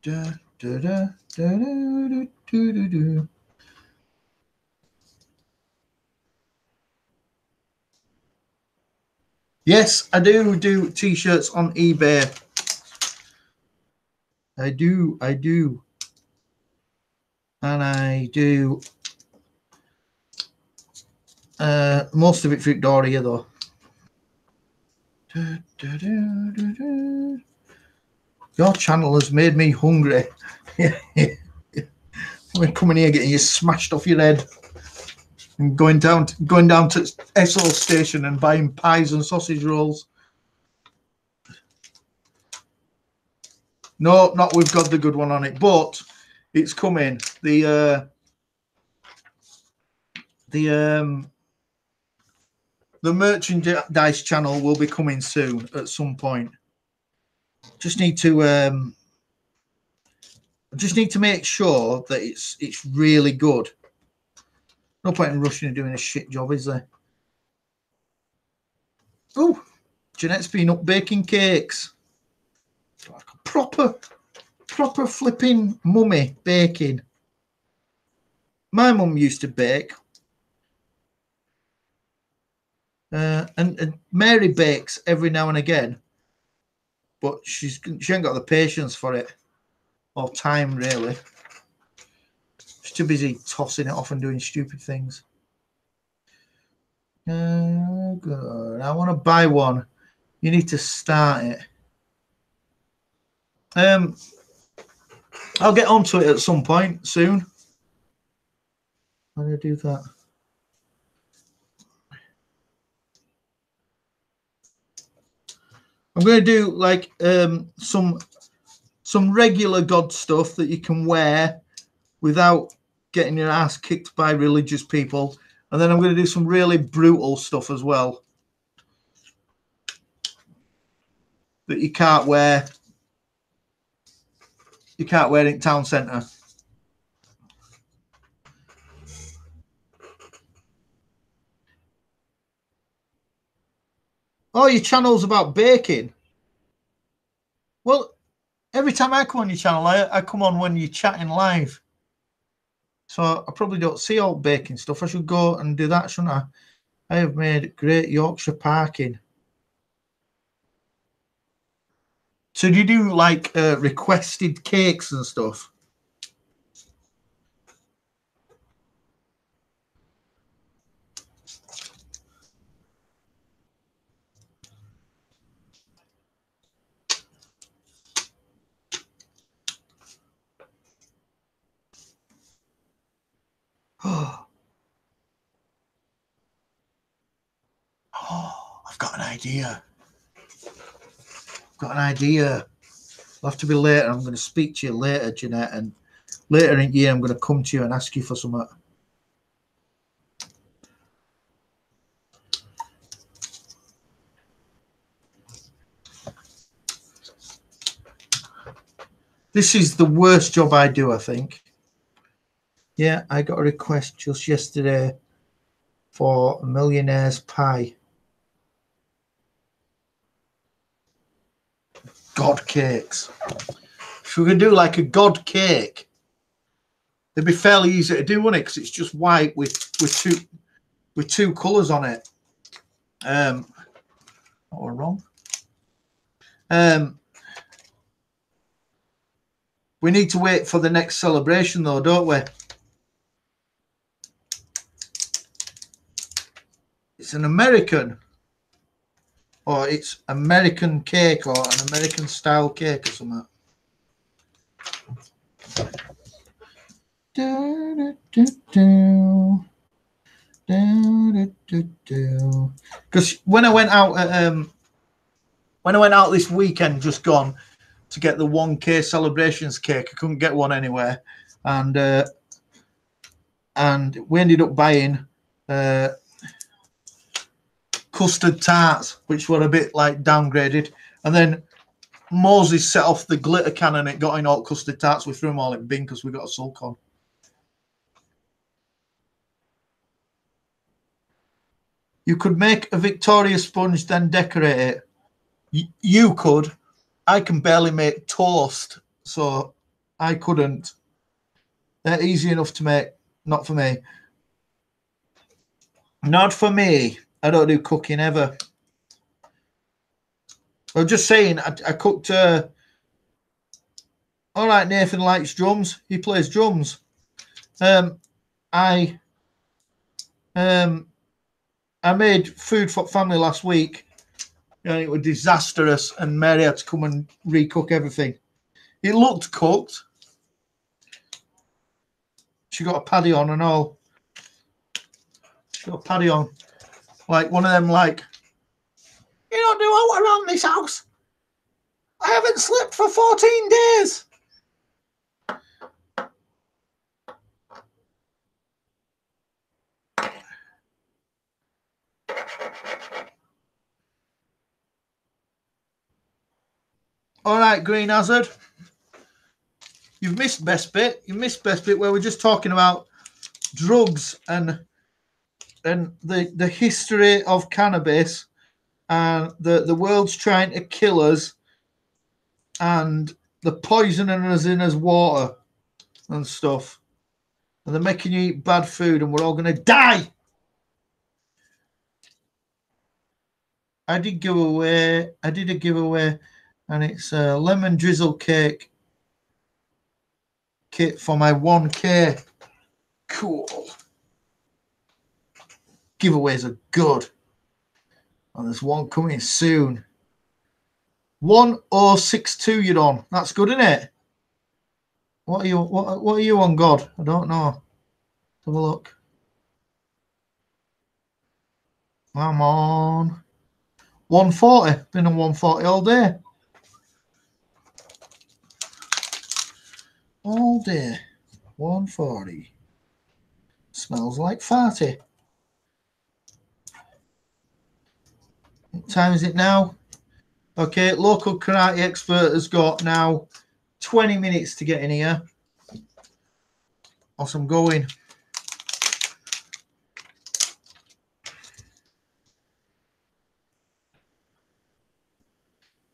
[SPEAKER 1] Da, da, da, da, da, da, da, da. Yes, I do t-shirts on eBay. I do. And I do most of it Victoria though. Da, da, da, da, da. Your channel has made me hungry. We're coming here getting you smashed off your head and going down to Esso station and buying pies and sausage rolls. No, not we've got the good one on it, but it's coming. The merchandise channel will be coming soon at some point. Just need to make sure that it's really good. No point in rushing and doing a shit job, is there? Oh, Jeanette's been up baking cakes. Like a proper flipping mummy baking. My mum used to bake. And Mary bakes every now and again, but she ain't got the patience for it or time really. She's too busy tossing it off and doing stupid things. Good. I want to buy one. You need to start it. I'll get onto it at some point soon. How do I do that? I'm going to do like some regular God stuff that you can wear without getting your ass kicked by religious people. And then I'm going to do some really brutal stuff as well that you can't wear. You can't wear it in town centre. Oh, your channel's about baking. Well, every time I come on your channel, I come on when you're chatting live. So I probably don't see all baking stuff. I should go and do that, shouldn't I? I have made great Yorkshire parking. So do you do like requested cakes and stuff? Oh, I've got an idea. I've have to be later. I'm going to speak to you later, Jeanette, and later in the year I'm going to come to you and ask you for something. This is the worst job I do, I think. Yeah, I got a request just yesterday for a millionaire's pie. God cakes. If we could do like a God cake, it'd be fairly easy to do, wouldn't it? Because it's just white with two colours on it. Oh, we're wrong. We need to wait for the next celebration, though, don't we? It's an American, or it's American cake, or an American style cake, or something. Because when I went out this weekend, just gone, to get the 1K celebrations cake, I couldn't get one anywhere, and we ended up buying custard tarts, which were a bit like downgraded, and then Moses set off the glitter cannon. It got in all custard tarts. We threw them all in bin because we got a sulk on. You could make a Victoria sponge, then decorate it. You could. I can barely make toast, so I couldn't. They're easy enough to make. Not for me. Not for me. I don't do cooking ever. I'm just saying, I cooked. All right, Nathan likes drums. He plays drums. I made food for family last week, and it was disastrous. And Mary had to come and recook everything. It looked cooked. She got a paddy on and all. She got a paddy on, like one of them, like, you don't do what around this house. I haven't slept for 14 days. All right, Green Hazard. You've missed best bit. You missed best bit where we're just talking about drugs and the history of cannabis, and the world's trying to kill us, and the poisoning us in as water and stuff, and they're making you eat bad food, and we're all going to die. I did a giveaway, and it's a lemon drizzle cake kit for my 1K. Cool. Giveaways are good. And there's one coming soon. 1062 you're on. That's good, isn't it? What are you on, God? I don't know. Let's have a look. I'm on 140. Been on 140 all day. All day. 140. Smells like farty. What time is it now? Okay, local karate expert has got now 20 minutes to get in here. Awesome going.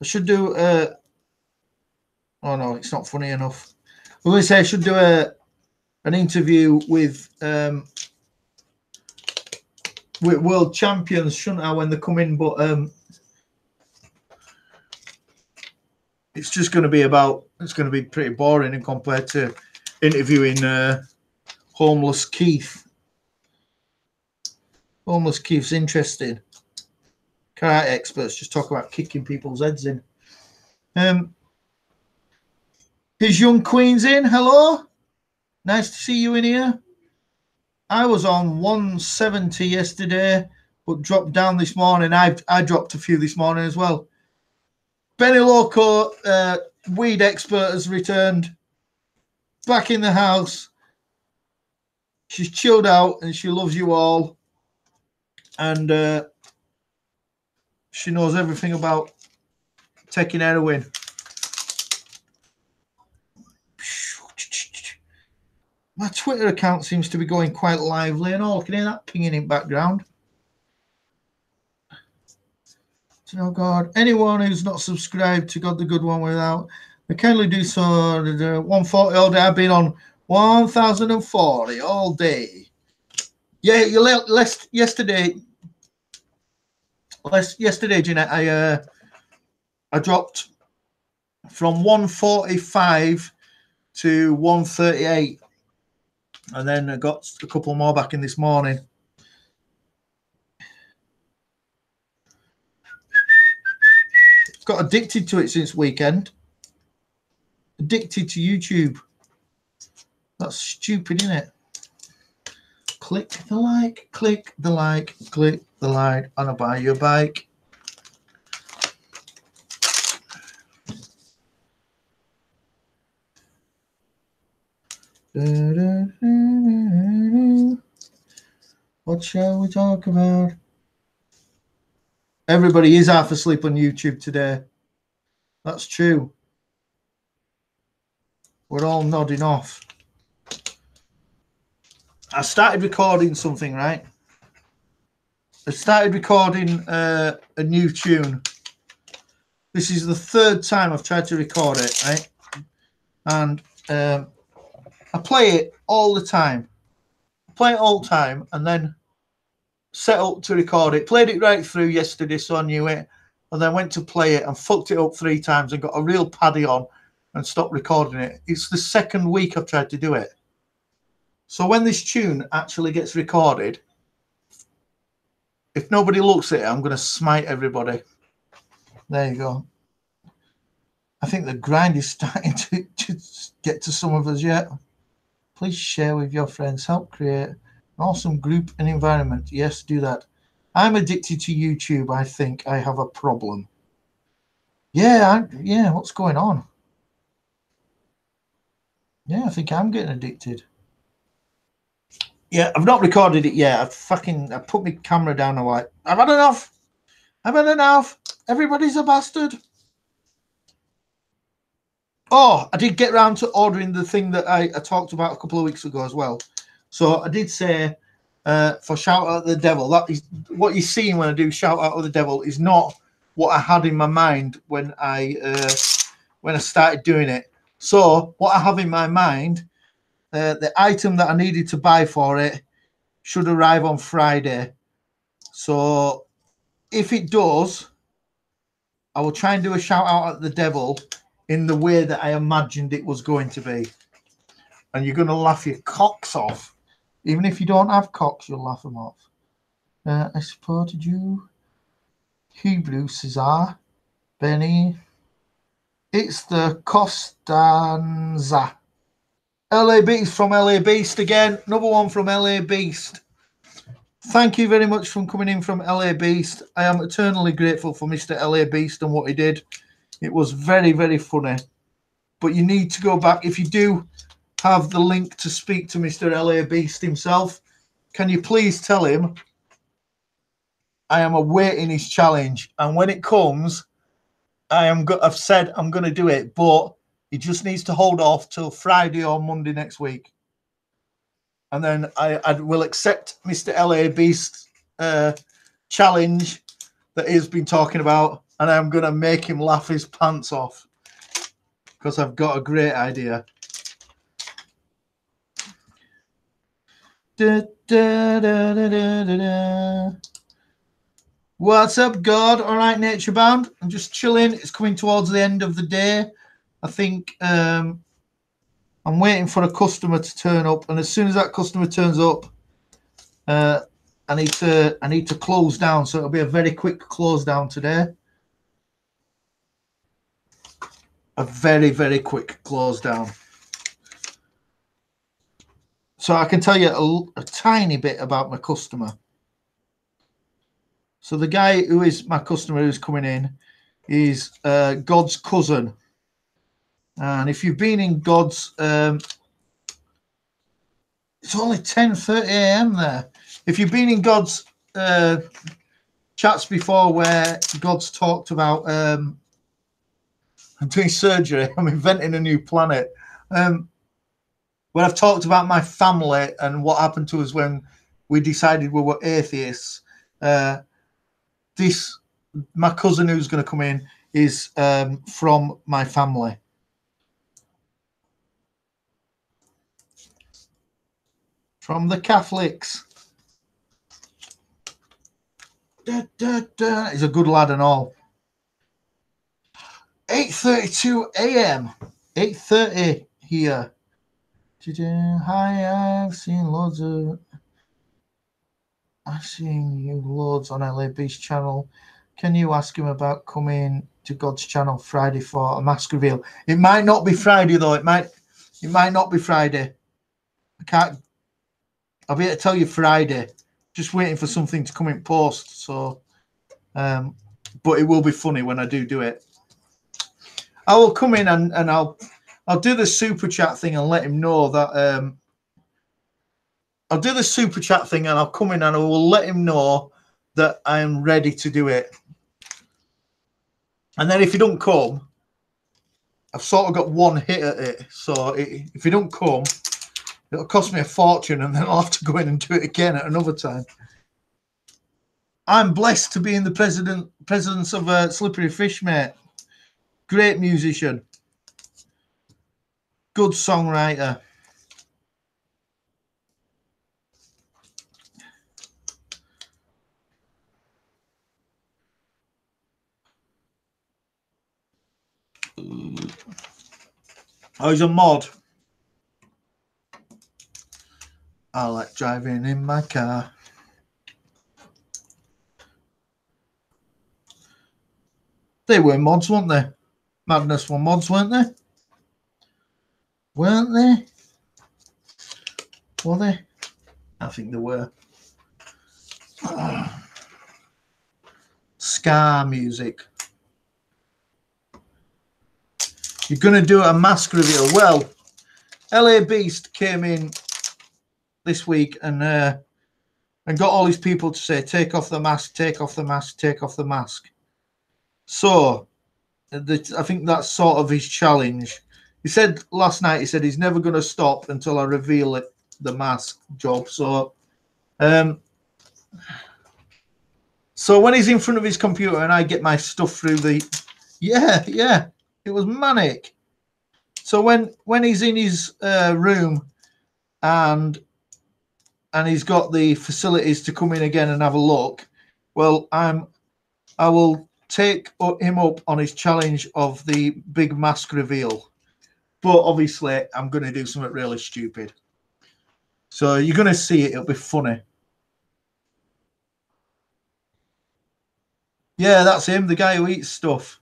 [SPEAKER 1] I should do oh no, it's not funny enough. I was going to say I should do an interview with world champions, shouldn't I, when they come in? But it's just going to be it's going to be pretty boring in compared to interviewing Homeless Keith. Homeless Keith's interesting. Karate experts just talk about kicking people's heads in. His young queen's in. Hello. Nice to see you in here. I was on 170 yesterday, but dropped down this morning. I dropped a few this morning as well. Benny Loco, weed expert, has returned. Back in the house. She's chilled out and she loves you all. And she knows everything about taking heroin. My Twitter account seems to be going quite lively and all. Can you hear that pinging in background? Oh God, anyone who's not subscribed to God the Good One Without, they kindly do so. 140 all day. I've been on 1040 all day. Yeah, yesterday, Jeanette, I dropped from 145 to 138, and then I got a couple more back in this morning. Got addicted to it since weekend. Addicted to YouTube. That's stupid, isn't it? Click the like, click the like, click the like, and I'll buy you a bike. What shall we talk about? Everybody is half asleep on YouTube today. That's true. We're all nodding off. I started recording something, right? I started recording a new tune. This is the third time I've tried to record it, right? And I play it all the time. And then set up to record it, played it right through yesterday, so I knew it, and then went to play it and fucked it up 3 times and got a real paddy on and stopped recording it. It's the second week I've tried to do it. So when this tune actually gets recorded, if nobody looks at it, I'm going to smite everybody. There you go. I think the grind is starting to get to some of us yet. Please share with your friends. Help create an awesome group and environment. Yes, do that. I'm addicted to YouTube. I think I have a problem. Yeah, what's going on? Yeah, I think I'm getting addicted. Yeah, I've not recorded it yet. I put my camera down and like, I've had enough. Everybody's a bastard. Oh, I did get round to ordering the thing that I talked about a couple of weeks ago as well. So I did say for Shout Out the Devil, that is what you're seeing when I do Shout Out of the Devil is not what I had in my mind when I started doing it. So what I have in my mind, the item that I needed to buy for it should arrive on Friday. So if it does, I will try and do a Shout Out at the Devil in the way that I imagined it was going to be. And you're going to laugh your cocks off. Even if you don't have cocks, you'll laugh them off. I supported you. Hebrew Cesar. Benny. It's the Costanza. LA Beast from LA Beast again. Another one from LA Beast. Thank you very much for coming in from LA Beast. I am eternally grateful for Mr. LA Beast and what he did. It was very, very funny. But you need to go back. If you do have the link to speak to Mr. LA Beast himself, can you please tell him I am awaiting his challenge. And when it comes, I've said I'm going to do it. But he just needs to hold off till Friday or Monday next week. And then I will accept Mr. LA Beast's challenge that he's been talking about. and I'm going to make him laugh his pants off because I've got a great idea. Da, da, da, da, da, da, da. What's up, God? All right, Nature Bound. I'm just chilling. It's coming towards the end of the day. I think I'm waiting for a customer to turn up, and as soon as that customer turns up, I need to close down. So it'll be a very quick close down today. A very, very quick close down. So I can tell you a tiny bit about my customer. So the guy who is my customer who's coming in is God's cousin. And if you've been in God's, it's only 10:30 a.m. there. If you've been in God's chats before where God's talked about, I'm doing surgery, I'm inventing a new planet. When I've talked about my family and what happened to us when we decided we were atheists, my cousin who's going to come in is from my family. From the Catholics. Da, da, da. He's a good lad and all. 8:32 a.m. 8:30 here. Hi, I've seen you loads on LA Beast channel. Can you ask him about coming to God's channel Friday for a mask reveal? It might not be Friday though. It might not be Friday. I'll be able to tell you Friday. Just waiting for something to come in post. So, but it will be funny when I do it. I will come in and I'll do the super chat thing and let him know that I'll do the super chat thing and I'll come in and I will let him know that I am ready to do it. And then if he don't come, I've sort of got one hit at it. So if he don't come, it'll cost me a fortune and then I'll have to go in and do it again at another time. I'm blessed to be in the presence of Slippery Fish, mate. Great musician. Good songwriter. Oh, he's a mod. I like driving in my car. They were mods, weren't they? Madness were mods, weren't they? Weren't they? Were they? I think they were. Ska music. You're going to do a mask reveal. Well, LA Beast came in this week and got all these people to say, take off the mask, take off the mask, take off the mask. So I think that's sort of his challenge. He said last night, he said he's never going to stop until I reveal the mask job. So so when he's in front of his computer and I get my stuff through the... Yeah, it was manic. So when he's in his room and he's got the facilities to come in again and have a look, well, I will take him up on his challenge of the big mask reveal. But obviously, I'm going to do something really stupid. So you're going to see it. It'll be funny. Yeah, that's him, the guy who eats stuff.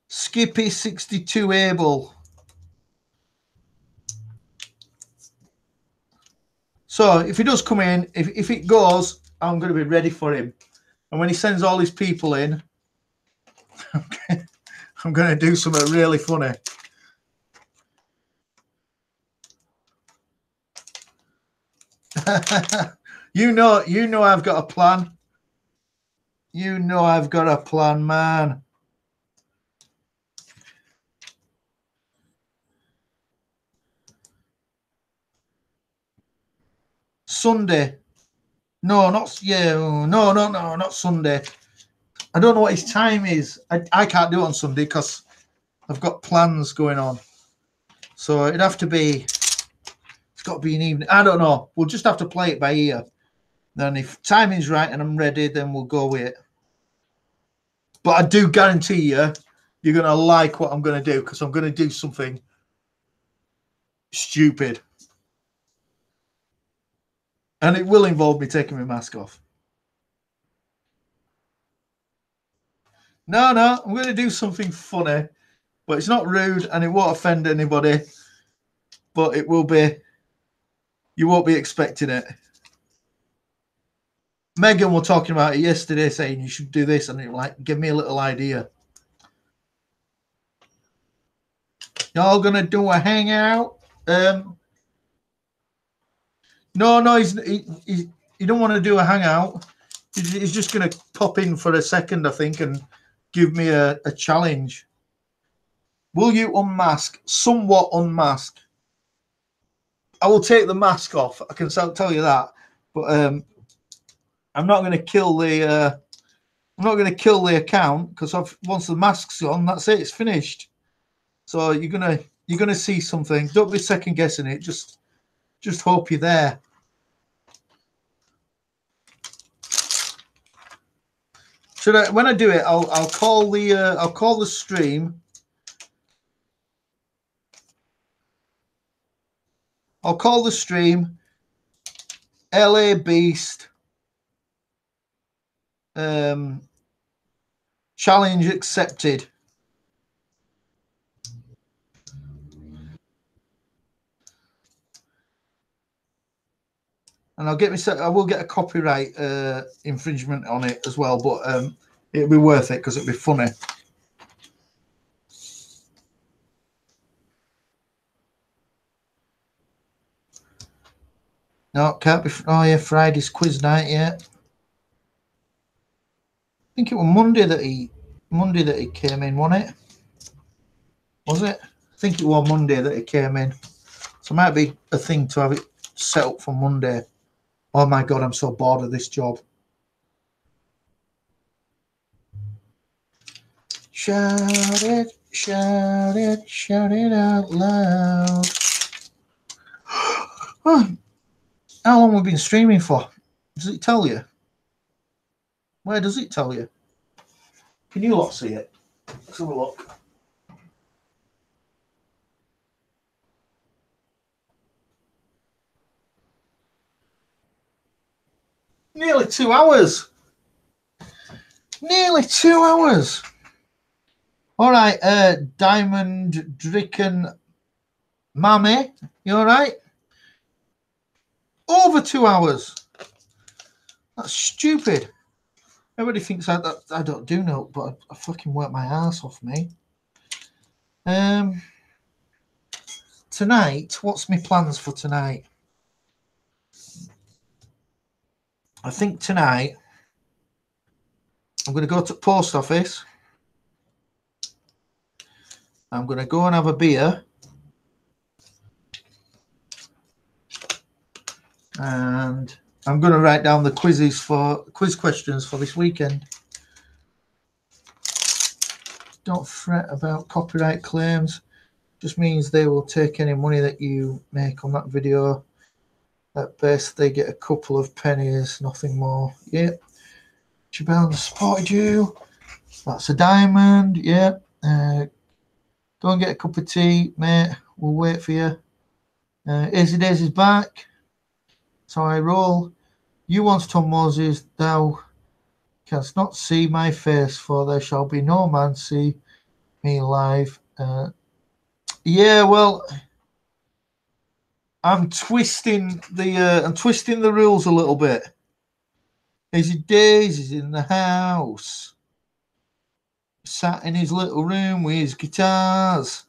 [SPEAKER 1] Skippy62 Abel. So if he does come in, if it goes, I'm going to be ready for him. And when he sends all his people in, I'm going to do something really funny. You know I've got a plan. You know I've got a plan, man. Sunday, No, not yeah. No, not Sunday. I don't know what his time is. I can't do it on Sunday because I've got plans going on. So it'd have to be. It's got to be an evening. I don't know. We'll just have to play it by ear. Then if timing's right and I'm ready, then we'll go with it. But I do guarantee you're going to like what I'm going to do because I'm going to do something stupid. And it will involve me taking my mask off. No, I'm going to do something funny, but it's not rude and it won't offend anybody. But it will be, you won't be expecting it. Megan was talking about it yesterday, saying you should do this, and it like give me a little idea. Y'all gonna do a hangout? No, he don't want to do a hangout. He's just gonna pop in for a second, I think, and give me a challenge. Will you unmask? Somewhat unmask. I will take the mask off. I can tell you that, but I'm not going to kill the. I'm not going to kill the account because once the mask's on, that's it. It's finished. So you're gonna see something. Don't be second guessing it. Just hope you're there. Should I? When I do it, I'll call the stream. I'll call the stream LA Beast challenge accepted. And I will get a copyright infringement on it as well, but it'll be worth it because it'll be funny. No, can't be. Oh yeah, Friday's quiz night. Yeah, I think it was Monday that he came in, wasn't it? Was it? I think it was Monday that he came in. So it might be a thing to have it set up for Monday. Oh my God, I'm so bored of this job. Shout it, shout it, shout it out loud. Oh, how long have we been streaming for? Does it tell you? Where does it tell you? Can you lot see it? Let's have a look. Nearly 2 hours. Nearly 2 hours. All right, Diamond Dricken Mammy, you all right? Over 2 hours. That's stupid. Everybody thinks I don't do no, but I fucking work my ass off, me. Tonight, what's my plans for tonight? I think tonight I'm going to go to the post office. I'm going to go and have a beer. And I'm going to write down the quiz questions for this weekend. Don't fret about copyright claims. Just means they will take any money that you make on that video. At best, they get a couple of pennies, nothing more. Yep. Jabal spotted you. That's a diamond. Yep. Go and get a cup of tea, mate. We'll wait for you. Easy Days is back. So I roll. You once told Moses, thou canst not see my face, for there shall be no man see me live. Yeah, well, I'm twisting the rules a little bit. Easy Days is in the house, sat in his little room with his guitars,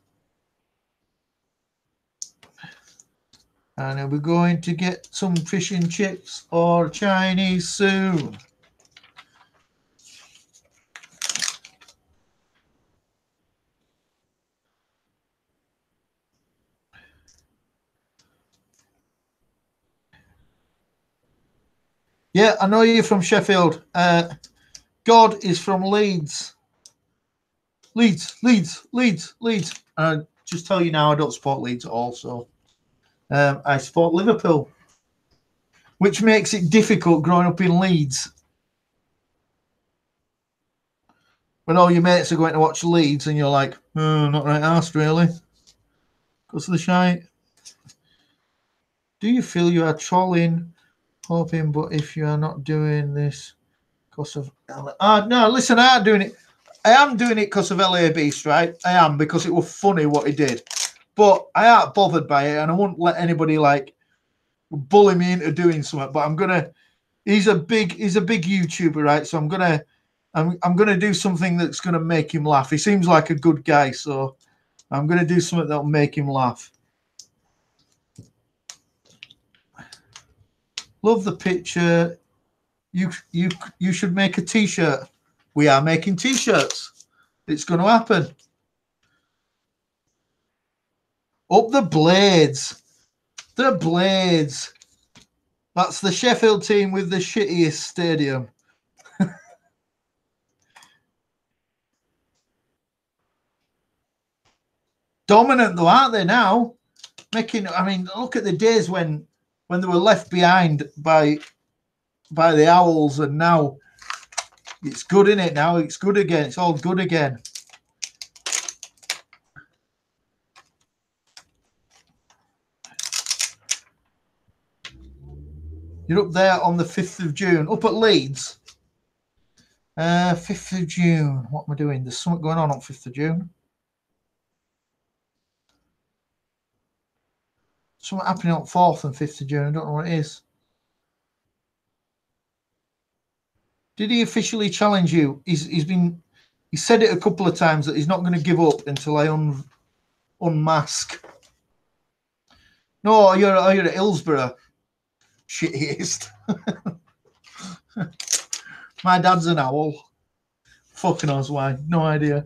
[SPEAKER 1] and he'll be going to get some fish and chips or Chinese soon. Yeah, I know you're from Sheffield. God is from Leeds. Leeds. Just tell you now, I don't support Leeds at all. So I support Liverpool, which makes it difficult growing up in Leeds. When all your mates are going to watch Leeds and you're like, oh, not right arsed, really. Because of the shite. Do you feel you are trolling, hoping, but if you are not doing this because of... no, listen, I am doing it. I am doing it because of LA Beast, right? I am, because it was funny what he did. But I ain't bothered by it, and I won't let anybody, like, bully me into doing something. But I'm going to... He's a big YouTuber, right? So I'm gonna do something that's gonna make him laugh. He seems like a good guy, so I'm gonna do something that'll make him laugh. Love the picture. You should make a t-shirt. We are making t-shirts. It's gonna happen. Up the Blades. The Blades. That's the Sheffield team with the shittiest stadium. Dominant though, aren't they now? I mean, look at the days when they were left behind by the Owls, and now it's good, in it? Now it's good again. It's all good again. You're up there on the 5th of June, up at Leeds. 5th of June. What am I doing? There's something going on 5th of June. Something happening on 4th and 5th of June. I don't know what it is. Did he officially challenge you? He said it a couple of times that he's not going to give up until I unmask. No, you're at Hillsborough. Shittiest. My dad's an owl. Fucking knows why. No idea.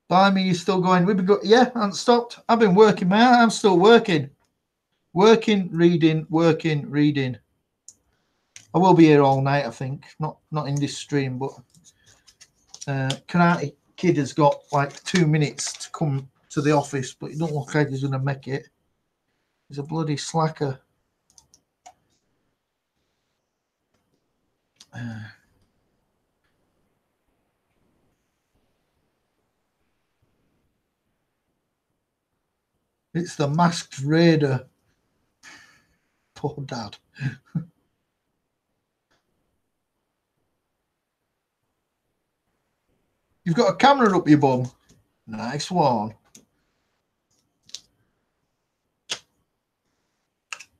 [SPEAKER 1] Blimey, you're still going. We've been yeah, I haven't stopped. I've been working, man. I'm still working. Working, reading, working, reading. I will be here all night, I think. Not in this stream, but Karate Kid has got like 2 minutes to come to the office, but it don't look like he's going to make it. He's a bloody slacker. It's the Masked Raider. Poor dad. You've got a camera up your bum. Nice one.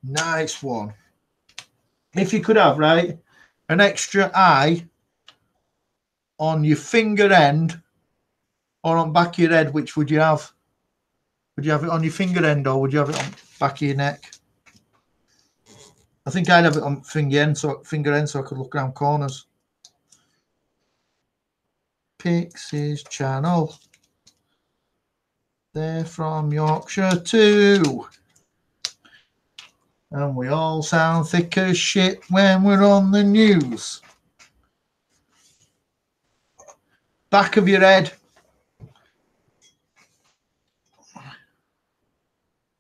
[SPEAKER 1] Nice one. If you could have, right, an extra eye on your finger end or on back of your head, which would you have? Would you have it on your finger end or would you have it on back of your neck? I think I'd have it on finger end so I could look around corners. Pixies channel. They're from Yorkshire too. And we all sound thick as shit when we're on the news. Back of your head.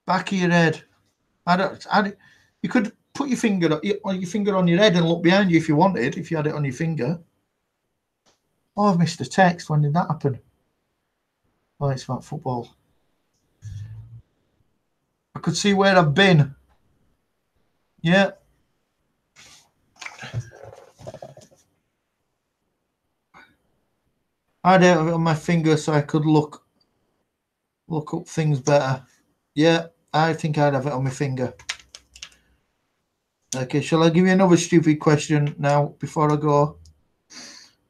[SPEAKER 1] Back of your head. You could put your finger on your head and look behind you if you wanted, if you had it on your finger. Oh, I've missed a text. When did that happen? Oh, it's about football. I could see where I've been. Yeah. I'd have it on my finger so I could look up things better. Yeah, I think I'd have it on my finger. Okay, shall I give you another stupid question now before I go?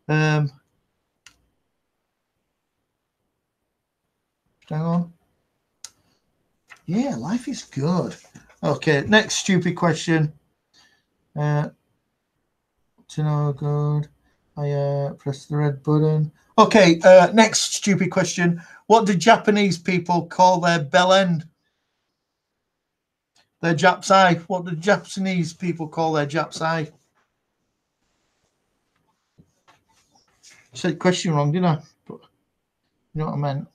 [SPEAKER 1] Hang on. Yeah, life is good. Okay, next stupid question. To know good. I press the red button. Okay, next stupid question. What do Japanese people call their bell end? Their Jap's eye. What do Japanese people call their Jap's eye? I said question wrong, didn't I? But you know what I meant.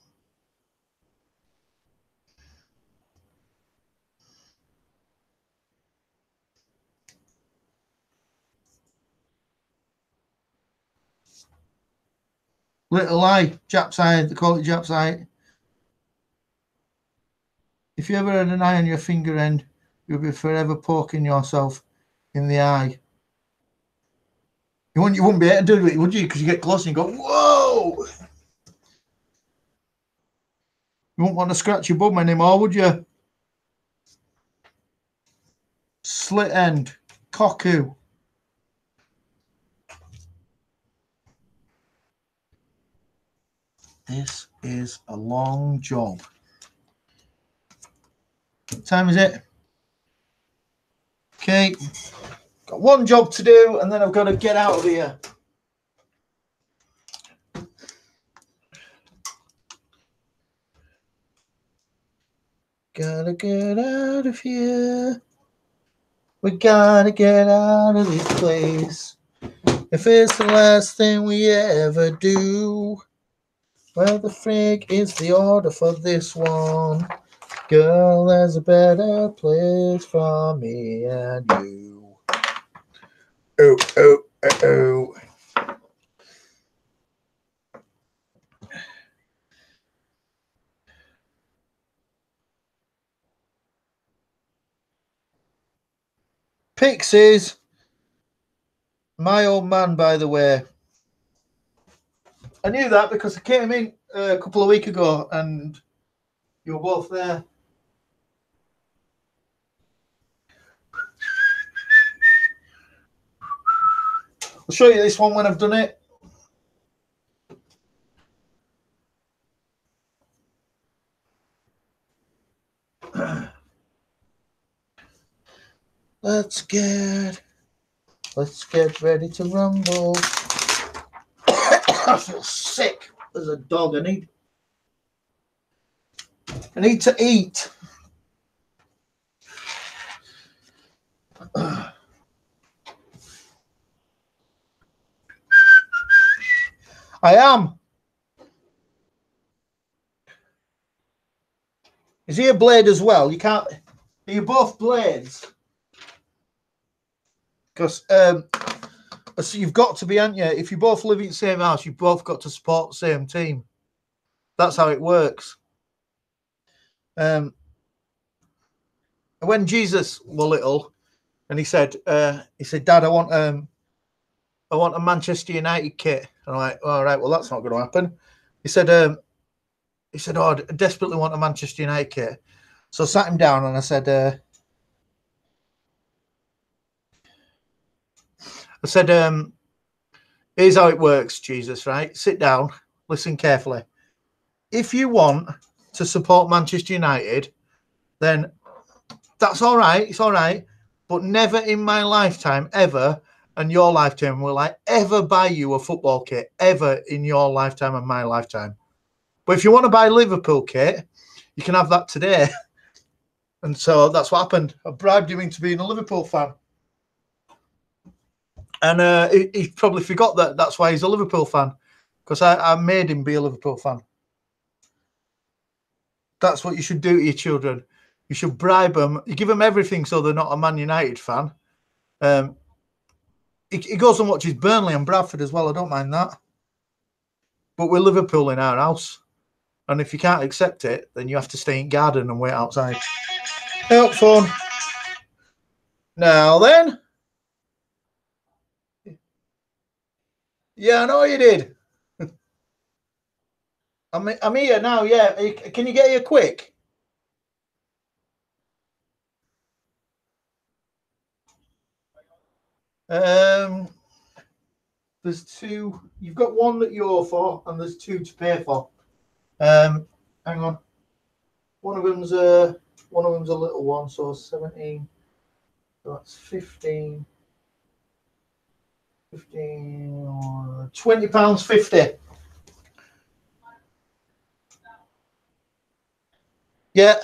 [SPEAKER 1] Little eye, Jap's eye. They call it Jap's eye. If you ever had an eye on your finger end, you'll be forever poking yourself in the eye. You wouldn't be able to do it, would you? Because you get close and you go, whoa! You wouldn't want to scratch your bum anymore, would you? Slit end, cuckoo. This is a long job. What time is it? Okay. Got one job to do and then I've got to get out of here. Gotta get out of here. We gotta get out of this place. If it's the last thing we ever do, well, the frig is the order for this one. Girl, there's a better place for me and you. Oh, oh, oh, oh. Pixies. My old man, by the way. I knew that because I came in a couple of weeks ago and you were both there. I'll show you this one when I've done it. Let's get ready to rumble. I feel sick as a dog. I need to eat. I am. Is he a blade as well? You can't. Are you both blades? Because so you've got to be, aren't you? If you both live in the same house, you've both got to support the same team. That's how it works. When Jesus was little, and he said, "Dad, I want a Manchester United kit." And I'm like, "All right, well, that's not going to happen." He said, "Oh, I desperately want a Manchester United kit." So I sat him down and I said, "Here's how it works, Jesus, right? Sit down, listen carefully. If you want to support Manchester United, then that's all right. It's all right. But never in my lifetime, ever, and your lifetime, will I ever buy you a football kit, ever in your lifetime and my lifetime. But if you want to buy a Liverpool kit, you can have that today." And so that's what happened. I bribed him into being a Liverpool fan. And he probably forgot that that's why he's a Liverpool fan, because I made him be a Liverpool fan. That's what you should do to your children. You should bribe them. You give them everything so they're not a Man United fan. He goes and watches Burnley and Bradford as well. I don't mind that. But we're Liverpool in our house. And if you can't accept it, then you have to stay in garden and wait outside. Help phone. Now then. Yeah, I know you did. I'm here now, yeah. Can you get here quick? There's two. You've got one that you owe for, and there's two to pay for. Hang on. One of them's a little one, so 17. So that's 15. 15 £20.50. Yeah.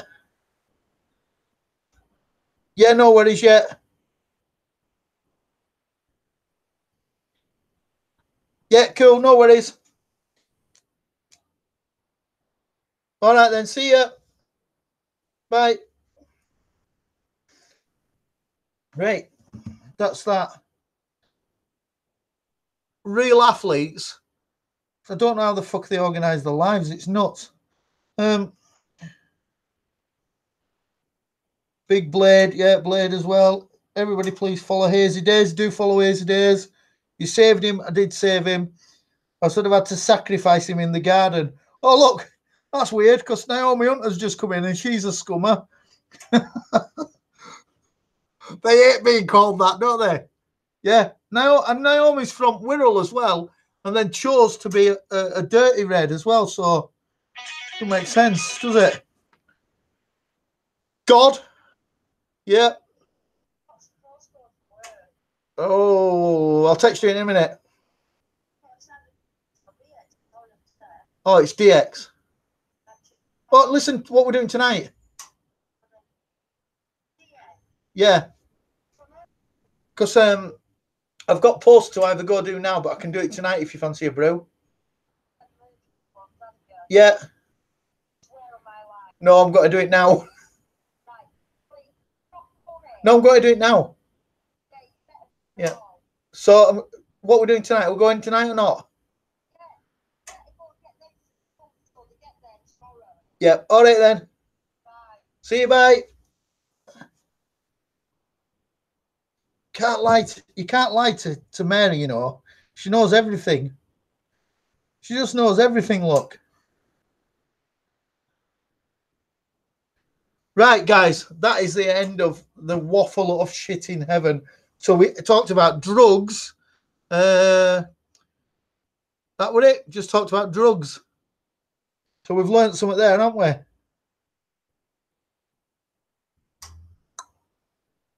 [SPEAKER 1] Yeah, no worries yet. Yeah, cool, no worries. All right then, see ya. Bye. Right, that's that. Real athletes, I don't know how the fuck they organise their lives. It's nuts. Big Blade, yeah, Blade as well. Everybody, please follow Hazy Days. Do follow Hazy Days. You saved him. I did save him. I sort of had to sacrifice him in the garden. Oh, look, that's weird because Naomi Hunter's just come in and she's a scummer. They hate being called that, don't they? Yeah. Now, and Naomi's from Wirral as well, and then chose to be a dirty red as well. So it makes sense, does it? God. Yeah. Oh, I'll text you in a minute. Oh, it's DX. Oh, listen to what we're doing tonight. Yeah. Because I've got posts to either go do now, but I can do it tonight if you fancy a brew. Yeah. No, I'm going to do it now. No, I'm going to do it now. Yeah. So, what we're doing tonight? We're going tonight or not? Yeah. All right then. See you. Bye. You can't lie to Mary, you know. She knows everything. She just knows everything, look. Right, guys, that is the end of the waffle of shit in heaven. So we talked about drugs. That was it. Just talked about drugs. So we've learned something there, haven't we?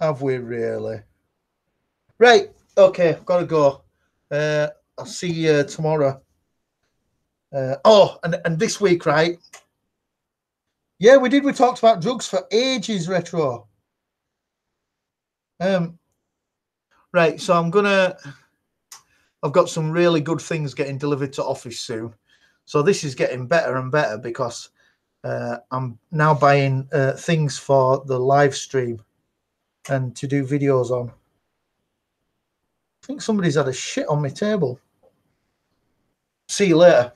[SPEAKER 1] Have we really? Right. Okay. Got to go. I'll see you tomorrow. And this week, right? Yeah, we did. We talked about drugs for ages, Retro. Right. So I've got some really good things getting delivered to office soon. So this is getting better and better because I'm now buying things for the live stream and to do videos on. I think somebody's had a shit on my table. See you later.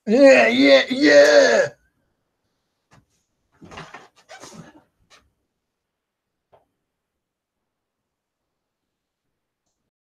[SPEAKER 1] Yeah.